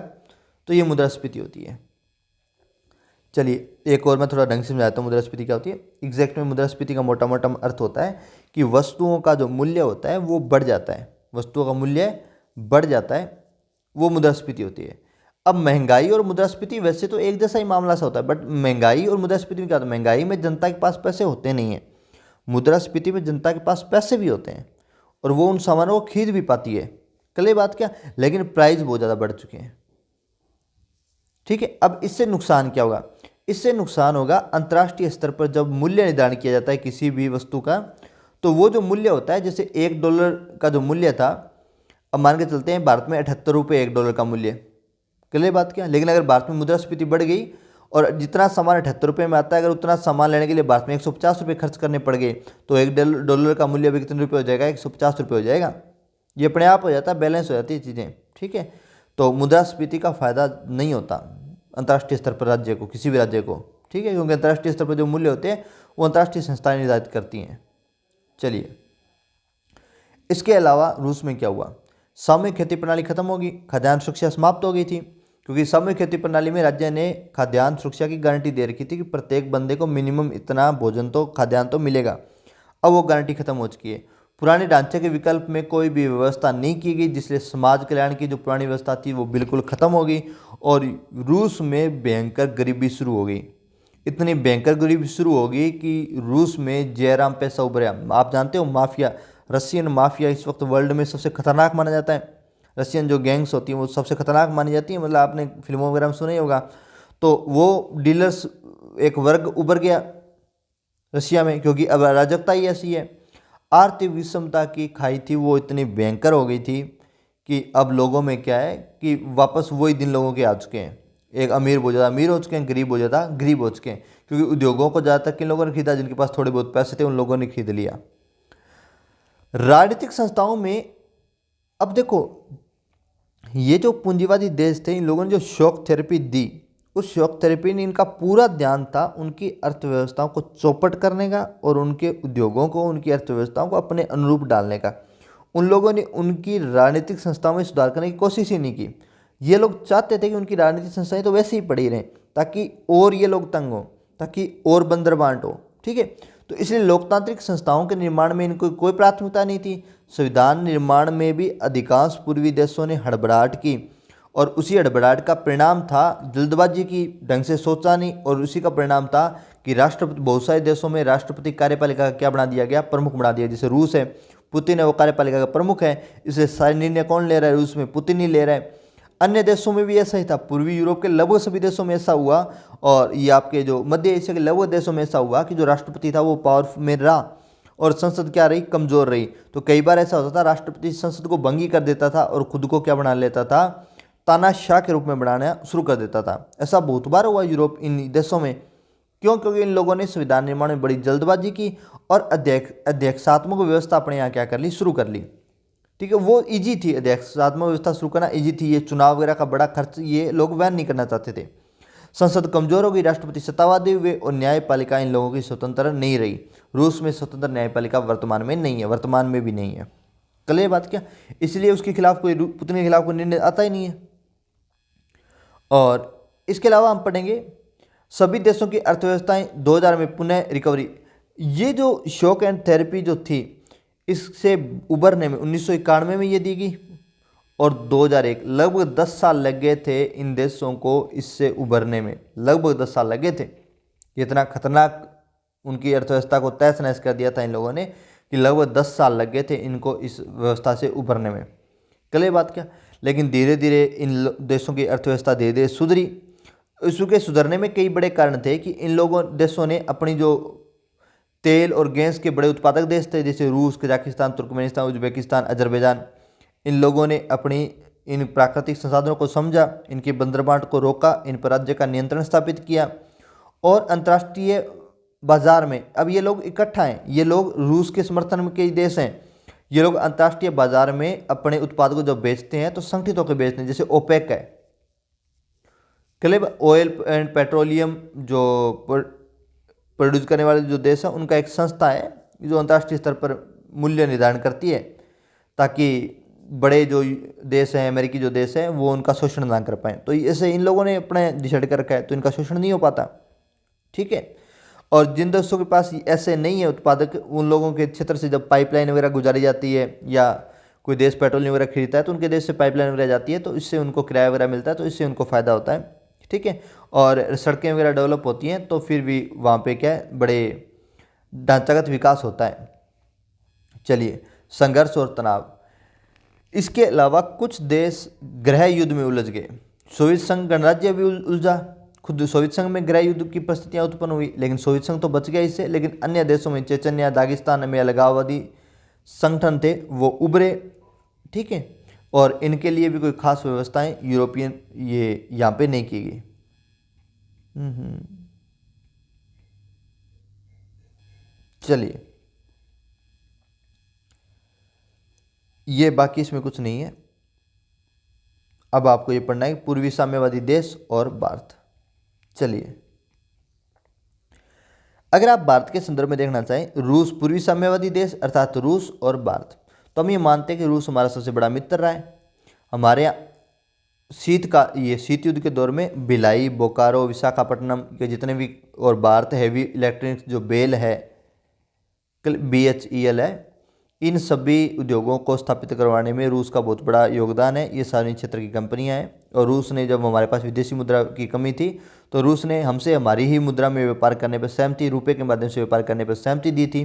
तो ये मुद्रास्फीति होती है। चलिए एक और मैं थोड़ा ढंग से समझाता हूँ मुद्रास्फीति क्या होती है। एग्जैक्ट में मुद्रास्फीति का मोटा मोटा अर्थ होता है कि वस्तुओं का जो मूल्य होता है वो बढ़ जाता है, वस्तुओं का मूल्य बढ़ जाता है, वो मुद्रास्फीति होती है। अब महंगाई और मुद्रास्फीति वैसे तो एक जैसा ही मामला सा होता है, बट महंगाई और मुद्रास्फीति में क्या होता है? महंगाई में जनता के पास पैसे होते नहीं हैं, मुद्रास्फीति में जनता के पास पैसे भी होते हैं और वो उन सामानों को खरीद भी पाती है। कल बात क्या? लेकिन प्राइस बहुत ज़्यादा बढ़ चुके हैं। ठीक है, अब इससे नुकसान क्या होगा? इससे नुकसान होगा अंतर्राष्ट्रीय स्तर पर जब मूल्य निर्धारण किया जाता है किसी भी वस्तु का, तो वो जो मूल्य होता है, जैसे $1 का जो मूल्य था, अब मान के चलते हैं भारत में 78 रुपये $1 का मूल्य, क्लियर बात क्या। लेकिन अगर भारत में मुद्रास्फीति बढ़ गई और जितना सामान 78 रुपये में आता है, अगर उतना सामान लेने के लिए भारत में 150 रुपये खर्च करने पड़ गए, तो $1 का मूल्य अभी कितने रुपये हो जाएगा, 150 रुपये हो जाएगा। ये अपने आप हो जाता है, बैलेंस हो जाती है चीज़ें, ठीक है। तो मुद्रास्फीति का फायदा नहीं होता अंतर्राष्ट्रीय स्तर पर राज्य को, किसी भी राज्य को, ठीक है, क्योंकि अंतर्राष्ट्रीय स्तर पर जो मूल्य होते हैं वो अंतर्राष्ट्रीय संस्थाएं निर्धारित करती हैं। चलिए, इसके अलावा रूस में क्या हुआ, सामूहिक खेती प्रणाली खत्म होगी, खाद्यान्न सुरक्षा समाप्त हो गई थी, क्योंकि सामूहिक खेती प्रणाली में राज्य ने खाद्यान्न सुरक्षा की गारंटी दे रखी थी कि प्रत्येक बंदे को मिनिमम इतना भोजन तो खाद्यान्न तो मिलेगा। अब वो गारंटी खत्म हो चुकी है। पुराने ढांचे के विकल्प में कोई भी व्यवस्था नहीं की गई, जिसलिए समाज कल्याण की जो पुरानी व्यवस्था थी वो बिल्कुल खत्म हो गई और रूस में भयंकर गरीबी शुरू हो गई। इतनी भयंकर गरीबी शुरू हो गई कि रूस में जयराम पैसा उभरा। आप जानते हो माफिया, रशियन माफिया इस वक्त वर्ल्ड में सबसे खतरनाक माना जाता है। रशियन जो गैंग्स होती हैं वो सबसे खतरनाक मानी जाती है, मतलब आपने फिल्मों वगैरह में सुना ही होगा। तो वो डीलर्स एक वर्ग उभर गया रशिया में, क्योंकि अब अराजकता ही ऐसी है। आर्थिक विषमता की खाई थी वो इतनी भयंकर हो गई थी कि अब लोगों में क्या है कि वापस वही दिन लोगों के आ चुके हैं। एक अमीर बहुत ज़्यादा अमीर हो चुके हैं, गरीब बहुत ज़्यादा गरीब हो चुके हैं, क्योंकि उद्योगों को ज़्यादातर किन लोगों ने खरीदा, जिनके पास थोड़े बहुत पैसे थे उन लोगों ने खरीद लिया। राजनीतिक संस्थाओं में अब देखो, ये जो पूंजीवादी देश थे, इन लोगों ने जो शॉक थेरेपी दी, उस शॉक थेरेपी ने इनका पूरा ध्यान था उनकी अर्थव्यवस्थाओं को चौपट करने का और उनके उद्योगों को, उनकी अर्थव्यवस्थाओं को अपने अनुरूप डालने का। उन लोगों ने उनकी राजनीतिक संस्थाओं में सुधार करने की कोशिश ही नहीं की। ये लोग चाहते थे कि उनकी राजनीतिक संस्थाएं तो वैसे ही पड़ी रहें, ताकि और ये लोग तंग हो, ताकि और बंदर बांट हो, ठीक है। तो इसलिए लोकतांत्रिक संस्थाओं के निर्माण में इनको कोई प्राथमिकता नहीं थी। संविधान निर्माण में भी अधिकांश पूर्वी देशों ने हड़बड़ाहट की और उसी हड़बड़ाहट का परिणाम था जल्दबाजी की, ढंग से सोचा नहीं, और उसी का परिणाम था कि राष्ट्रपति, बहुत सारे देशों में राष्ट्रपति कार्यपालिका का क्या बना दिया गया, प्रमुख बना दिया। जैसे रूस है, पुतिन है वो कार्यपालिका का प्रमुख है, इसलिए सारे निर्णय कौन ले रहा है, रूस में पुतिन ही ले रहा है। अन्य देशों में भी ऐसा ही था, पूर्वी यूरोप के लगभग सभी देशों में ऐसा हुआ, और ये आपके जो मध्य एशिया के लगभग देशों में ऐसा हुआ कि जो राष्ट्रपति था वो पावर में रहा और संसद क्या रही, कमजोर रही। तो कई बार ऐसा होता था राष्ट्रपति संसद को भंगी कर देता था और खुद को क्या बना लेता था, तानाशाह के रूप में बनाना शुरू कर देता था। ऐसा बहुत बार हुआ यूरोप, इन देशों में। क्यों? क्योंकि इन लोगों ने संविधान निर्माण में बड़ी जल्दबाजी की और अध्यक्षात्मक व्यवस्था अपने यहाँ क्या कर ली, शुरू कर ली, ठीक है। वो इजी थी, अध्यक्षात्मक व्यवस्था शुरू करना इजी थी। ये चुनाव वगैरह का बड़ा खर्च ये लोग वहन नहीं करना चाहते थे। संसद कमजोर हो गई, राष्ट्रपति सत्तावादी हुए और न्यायपालिका इन लोगों की स्वतंत्र नहीं रही। रूस में स्वतंत्र न्यायपालिका वर्तमान में नहीं है, वर्तमान में भी नहीं है। कल ये बात क्या, इसलिए उसके खिलाफ कोई, पुतिन के खिलाफ कोई निर्णय आता ही नहीं है। और इसके अलावा हम पढ़ेंगे सभी देशों की अर्थव्यवस्थाएं 2000 में पुनः रिकवरी। ये जो शॉक एंड थेरेपी जो थी, इससे उबरने में 1991 में ये दी गई और 2001, लगभग 10 साल लग गए थे इन देशों को इससे उबरने में, लगभग 10 साल लगे थे। इतना खतरनाक उनकी अर्थव्यवस्था को तहस नहस कर दिया था इन लोगों ने कि लगभग 10 साल लग गए थे इनको इस व्यवस्था से उबरने में। कल ये बात क्या, लेकिन धीरे धीरे इन देशों की अर्थव्यवस्था धीरे धीरे सुधरी। इसके सुधरने में कई बड़े कारण थे कि इन लोगों देशों ने अपनी जो तेल और गैस के बड़े उत्पादक देश थे, जैसे रूस, कजाकिस्तान, तुर्कमेनिस्तान, उज्बेकिस्तान, अजरबैजान, इन लोगों ने अपनी इन प्राकृतिक संसाधनों को समझा, इनकी बंदरबाट को रोका, इन पर राज्य का नियंत्रण स्थापित किया और अंतर्राष्ट्रीय बाजार में अब ये लोग इकट्ठा हैं। ये लोग रूस के समर्थन में कई देश हैं। ये लोग अंतर्राष्ट्रीय बाजार में अपने उत्पाद को जब बेचते हैं तो संगठित होकर बेचते हैं। जैसे ओपेक है, क्लब ऑयल एंड पेट्रोलियम जो प्रोड्यूस करने वाले जो देश हैं, उनका एक संस्था है जो अंतर्राष्ट्रीय स्तर पर मूल्य निर्धारण करती है, ताकि बड़े जो देश हैं, अमेरिकी जो देश हैं, वो उनका शोषण ना कर पाएँ। तो ऐसे इन लोगों ने अपने डिसाइड कर रखा है, तो इनका शोषण नहीं हो पाता, ठीक है। और जिन देशों के पास ऐसे नहीं है उत्पादक, उन लोगों के क्षेत्र से जब पाइपलाइन वगैरह गुजारी जाती है या कोई देश पेट्रोलियम वगैरह खरीदता है तो उनके देश से पाइपलाइन वगैरह जाती है, तो इससे उनको किराया वगैरह मिलता है, तो इससे उनको फ़ायदा होता है, ठीक है। और सड़कें वगैरह डेवलप होती हैं तो फिर भी वहाँ पे क्या है, बड़े ढांचागत विकास होता है। चलिए, संघर्ष और तनाव। इसके अलावा कुछ देश गृह युद्ध में उलझ गए। सोवियत संघ गणराज्य भी उलझा, खुद सोवियत संघ में गृह युद्ध की परिस्थितियां उत्पन्न हुई, लेकिन सोवियत संघ तो बच गया इससे, लेकिन अन्य देशों में चेचन्या, दागिस्तान में अलगाववादी संगठन थे वो उभरे। ठीक है, और इनके लिए भी कोई खास व्यवस्थाएं यूरोपियन ये यहाँ पे नहीं की गई। चलिए, ये बाकी इसमें कुछ नहीं है। अब आपको ये पढ़ना है पूर्वी साम्यवादी देश और भारत। चलिए, अगर आप भारत के संदर्भ में देखना चाहें, रूस पूर्वी साम्यवादी देश अर्थात रूस और भारत, तो हम ये मानते हैं कि रूस हमारा सबसे बड़ा मित्र रहा है। हमारे यहाँ शीत युद्ध के दौर में भिलाई, बोकारो, विशाखापट्टनम के जितने भी, और भारत हैवी इलेक्ट्रॉनिक्स जो बेल है, BHEL है, इन सभी उद्योगों को स्थापित करवाने में रूस का बहुत बड़ा योगदान है। ये सार्वजनिक क्षेत्र की कंपनियां हैं, और रूस ने जब हमारे पास विदेशी मुद्रा की कमी थी तो रूस ने हमसे हमारी ही मुद्रा में व्यापार करने पर सहमति, रुपये के माध्यम से व्यापार करने पर सहमति दी थी।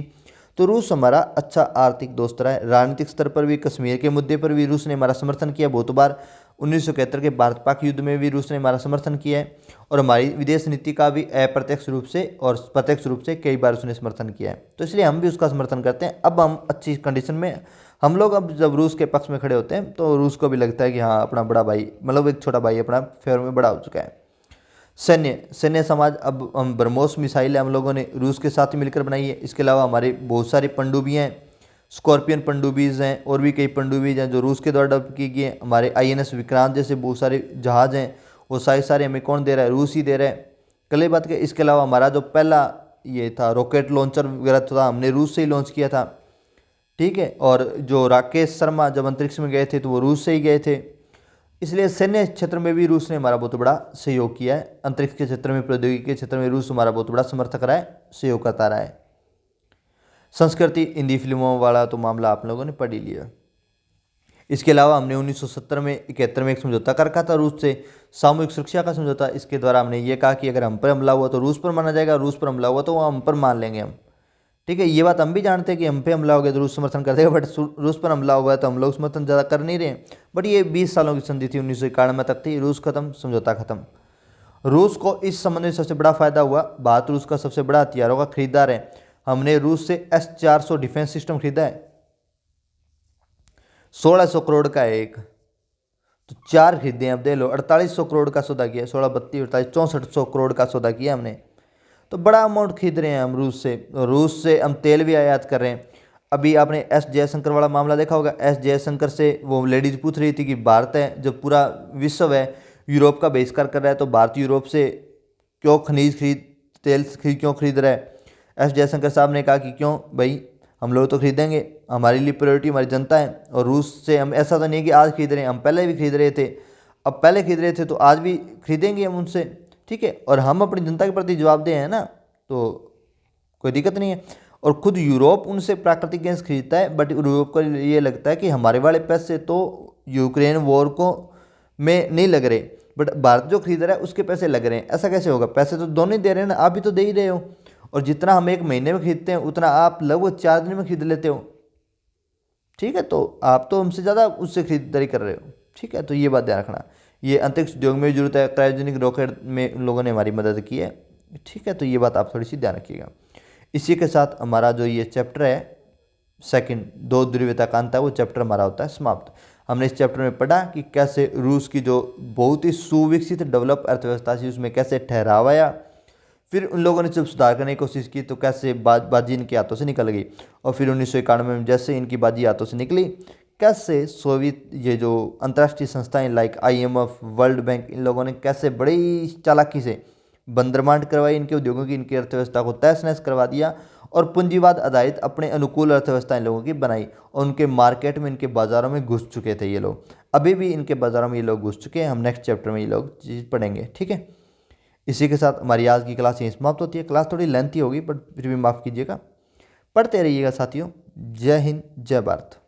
तो रूस हमारा अच्छा आर्थिक दोस्त रहा है। राजनीतिक स्तर पर भी, कश्मीर के मुद्दे पर भी रूस ने हमारा समर्थन किया बहुत बार। 1971 के भारत पाक युद्ध में भी रूस ने हमारा समर्थन किया है, और हमारी विदेश नीति का भी अप्रत्यक्ष रूप से और प्रत्यक्ष रूप से कई बार उसने समर्थन किया है। तो इसलिए हम भी उसका समर्थन करते हैं। अब हम अच्छी कंडीशन में हम लोग, अब जब रूस के पक्ष में खड़े होते हैं तो रूस को भी लगता है कि हाँ, अपना बड़ा भाई, मतलब एक छोटा भाई अपना फेवर में बड़ा हो चुका है। सैन्य समाज, अब हम ब्रह्मोस मिसाइल हम लोगों ने रूस के साथ मिलकर बनाई है। इसके अलावा हमारे बहुत सारी पनडुब्बियाँ हैं, स्कॉर्पियन पनडुब्बीज हैं, और भी कई पनडुब्बीज हैं जो रूस के द्वारा डेवलप की गई हैं। हमारे INS विक्रांत जैसे बहुत सारे जहाज़ हैं, वो सारे हमें कौन दे रहा है? रूस ही दे रहा है। कल बात के, इसके अलावा हमारा जो पहला ये था रॉकेट लॉन्चर वगैरह था, हमने रूस से ही लॉन्च किया था। ठीक है, और जो राकेश शर्मा जब अंतरिक्ष में गए थे तो वो रूस से ही गए थे। इसलिए सैन्य क्षेत्र में भी रूस ने हमारा बहुत बड़ा सहयोग किया है। अंतरिक्ष के क्षेत्र में, प्रौद्योगिकी के क्षेत्र में रूस हमारा बहुत बड़ा समर्थक रहा है, सहयोग करता रहा है। संस्कृति, हिंदी फिल्मों वाला तो मामला आप लोगों ने पढ़ ही लिया। इसके अलावा हमने 1970 में 71 में एक समझौता कर रखा था रूस से, सामूहिक सुरक्षा का समझौता। इसके द्वारा हमने ये कहा कि अगर हम पर हमला हुआ तो रूस पर माना जाएगा, रूस पर हमला हुआ तो हम पर मान लेंगे हम। ठीक है, ये बात हम भी जानते हैं कि हम पे हमला हो गया तो रूस समर्थन कर देगा, बट रूस पर हमला हुआ है तो हम लोग समर्थन ज़्यादा कर नहीं रहे। बट ये 20 सालों की संधि थी, 1991 तक थी। रूस खत्म, समझौता खत्म। रूस को इस संबंध में सबसे बड़ा फायदा हुआ। भारत रूस का सबसे बड़ा हथियारों का खरीदार है। हमने रूस से S-400 डिफेंस सिस्टम खरीदा है, 1600 करोड़ का है एक, तो 4 खरीदे हैं। अब दे लो, 4800 करोड़ का सौदा किया, 16, 32, 48, 6400 करोड़ का सौदा किया हमने। तो बड़ा अमाउंट खरीद रहे हैं हम रूस से। रूस से हम तेल भी आयात कर रहे हैं। अभी आपने S जयशंकर वाला मामला देखा होगा। S जयशंकर से वो लेडीज पूछ रही थी कि भारत है, जब पूरा विश्व है यूरोप का बहिष्कार कर रहा है, तो भारत यूरोप से क्यों तेल क्यों खरीद रहा है? S जयशंकर साहब ने कहा कि क्यों भाई, हम लोग तो खरीदेंगे, हमारे लिए प्रायोरिटी हमारी जनता है। और रूस से हम, ऐसा तो नहीं है कि आज खरीद रहे हैं, हम पहले भी खरीद रहे थे, अब पहले खरीद रहे थे तो आज भी खरीदेंगे हम उनसे। ठीक है, और हम अपनी जनता के प्रति जवाबदेह हैं ना, तो कोई दिक्कत नहीं है। और खुद यूरोप उनसे प्राकृतिक गैस खरीदता है, बट यूरोप को ये लगता है कि हमारे वाले पैसे तो यूक्रेन वॉर को में नहीं लग रहे, बट भारत जो खरीद रहा है उसके पैसे लग रहे हैं। ऐसा कैसे होगा? पैसे तो दोनों ही दे रहे हैं ना, आप भी तो दे ही रहे हो। और जितना हम एक महीने में खरीदते हैं उतना आप लगभग 4 दिन में खरीद लेते हो। ठीक है, तो आप तो हमसे ज़्यादा उससे खरीदारी कर रहे हो। ठीक है, तो ये बात ध्यान रखना। ये अंतरिक्ष उद्योग में भी जरूरत है, क्रायोजेनिक रॉकेट में लोगों ने हमारी मदद की है। ठीक है, तो ये बात आप थोड़ी सी ध्यान रखिएगा। इसी के साथ हमारा जो ये चैप्टर है सेकंड, 2 ध्रुवीयता का अंत है, वो चैप्टर हमारा होता है समाप्त। हमने इस चैप्टर में पढ़ा कि कैसे रूस की जो बहुत ही सुविकसित डेवलप अर्थव्यवस्था थी उसमें कैसे ठहराव आया। फिर उन लोगों ने जब सुधार करने की कोशिश की तो कैसे बाजी इनके हाथों से निकल गई। और फिर 1991 में जैसे इनकी बाजी हाथों से निकली, कैसे सोवियत ये जो अंतर्राष्ट्रीय संस्थाएं लाइक IMF, वर्ल्ड बैंक, इन लोगों ने कैसे बड़ी चालाकी से बंदरमांड करवाई इनके उद्योगों की, इनकी अर्थव्यवस्था को तहस नहस करवा दिया, और पूंजीवाद आधारित अपने अनुकूल अर्थव्यवस्था इन लोगों की बनाई। और उनके मार्केट में, इनके बाज़ारों में घुस चुके थे ये लोग। अभी भी इनके बाज़ारों में ये लोग घुस चुके हैं। हम नेक्स्ट चैप्टर में ये लोग चीज़ पढ़ेंगे। ठीक है, इसी के साथ हमारी आज की क्लास यहीं समाप्त होती है। क्लास थोड़ी लेंथी होगी, बट फिर भी माफ़ कीजिएगा। पढ़ते रहिएगा साथियों। जय हिंद, जय भारत।